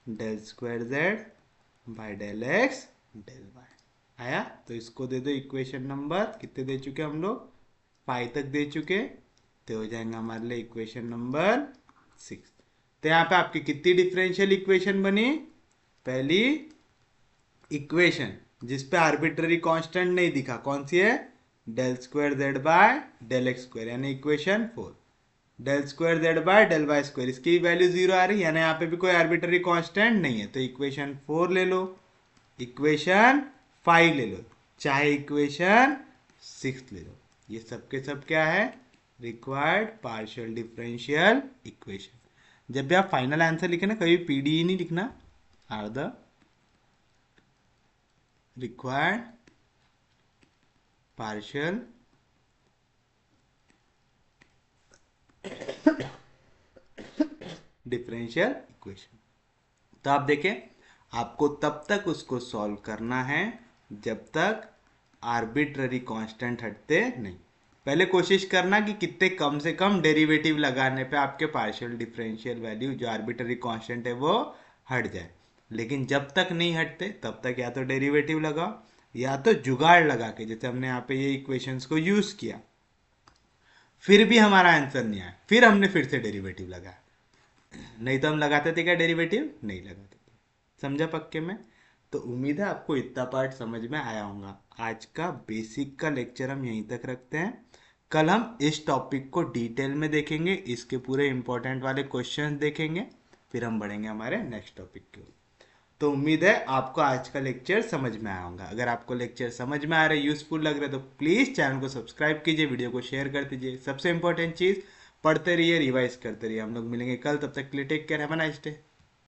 del square z by del x del Y. आया, तो इसको दे दो इक्वेशन नंबर, कितने दे चुके हम लोग, 5 तक दे चुके, तो हो जाएगा हमारे लिए इक्वेशन नंबर 6। तो यहाँ पे आपकी कितनी डिफरेंशियल इक्वेशन बनी, पहली इक्वेशन जिसपे आर्बिट्ररी कांस्टेंट नहीं दिखा, कौन सी है, del square z by del x square, यानी equation 4। Del square z by del y square, इसकी वैल्यू 0 आ रही है, यानी यहाँ पे भी कोई आर्बिट्ररी कांस्टेंट नहीं है, तो इक्वेशन 4 ले लो, इक्वेशन 5 ले लो, चाहे इक्वेशन 6 ले लो। ये सब के सब क्या है, रिक्वायर्ड पार्शियल डिफरेंशियल इक्वेशन। जब भी आप फाइनल आंसर लिखे ना, कभी पीडीई नहीं लिखना, are the required partial differential equation. तो आप देखें, आपको तब तक उसको सॉल्व करना है जब तक आर्बिट्ररी कांस्टेंट हटते नहीं। पहले कोशिश करना कि कितने कम से कम डेरिवेटिव लगाने पे आपके पार्शियल डिफरेंशियल वैल्यू जो आर्बिट्ररी कांस्टेंट है वो हट जाए। लेकिन जब तक नहीं हटते तब तक या तो डेरिवेटिव लगाओ या तो जुगाड़ लगा के, जैसे हमने यहाँ पे ये इक्वेशंस को यूज किया, फिर भी हमारा आंसर नहीं आया, फिर हमने फिर से डेरिवेटिव लगाया। नहीं तो हम लगाते थे क्या डेरिवेटिव, नहीं लगाते थे। समझा पक्के में। तो उम्मीद है आपको इतना पार्ट समझ में आया होगा। आज का बेसिक का लेक्चर हम यहीं तक रखते हैं। कल हम इस टॉपिक को डिटेल में देखेंगे, इसके पूरे इंपॉर्टेंट वाले क्वेश्चन देखेंगे, फिर हम बढ़ेंगे हमारे नेक्स्ट टॉपिक की ओर। तो उम्मीद है आपको आज का लेक्चर समझ में आया होगा। अगर आपको लेक्चर समझ में आ रहा है, यूजफुल लग रहा है, तो प्लीज़ चैनल को सब्सक्राइब कीजिए, वीडियो को शेयर कर दीजिए। सबसे इंपॉर्टेंट चीज़, पढ़ते रहिए, रिवाइज करते रहिए। हम लोग मिलेंगे कल, तब तक के लिए take care, have a nice day.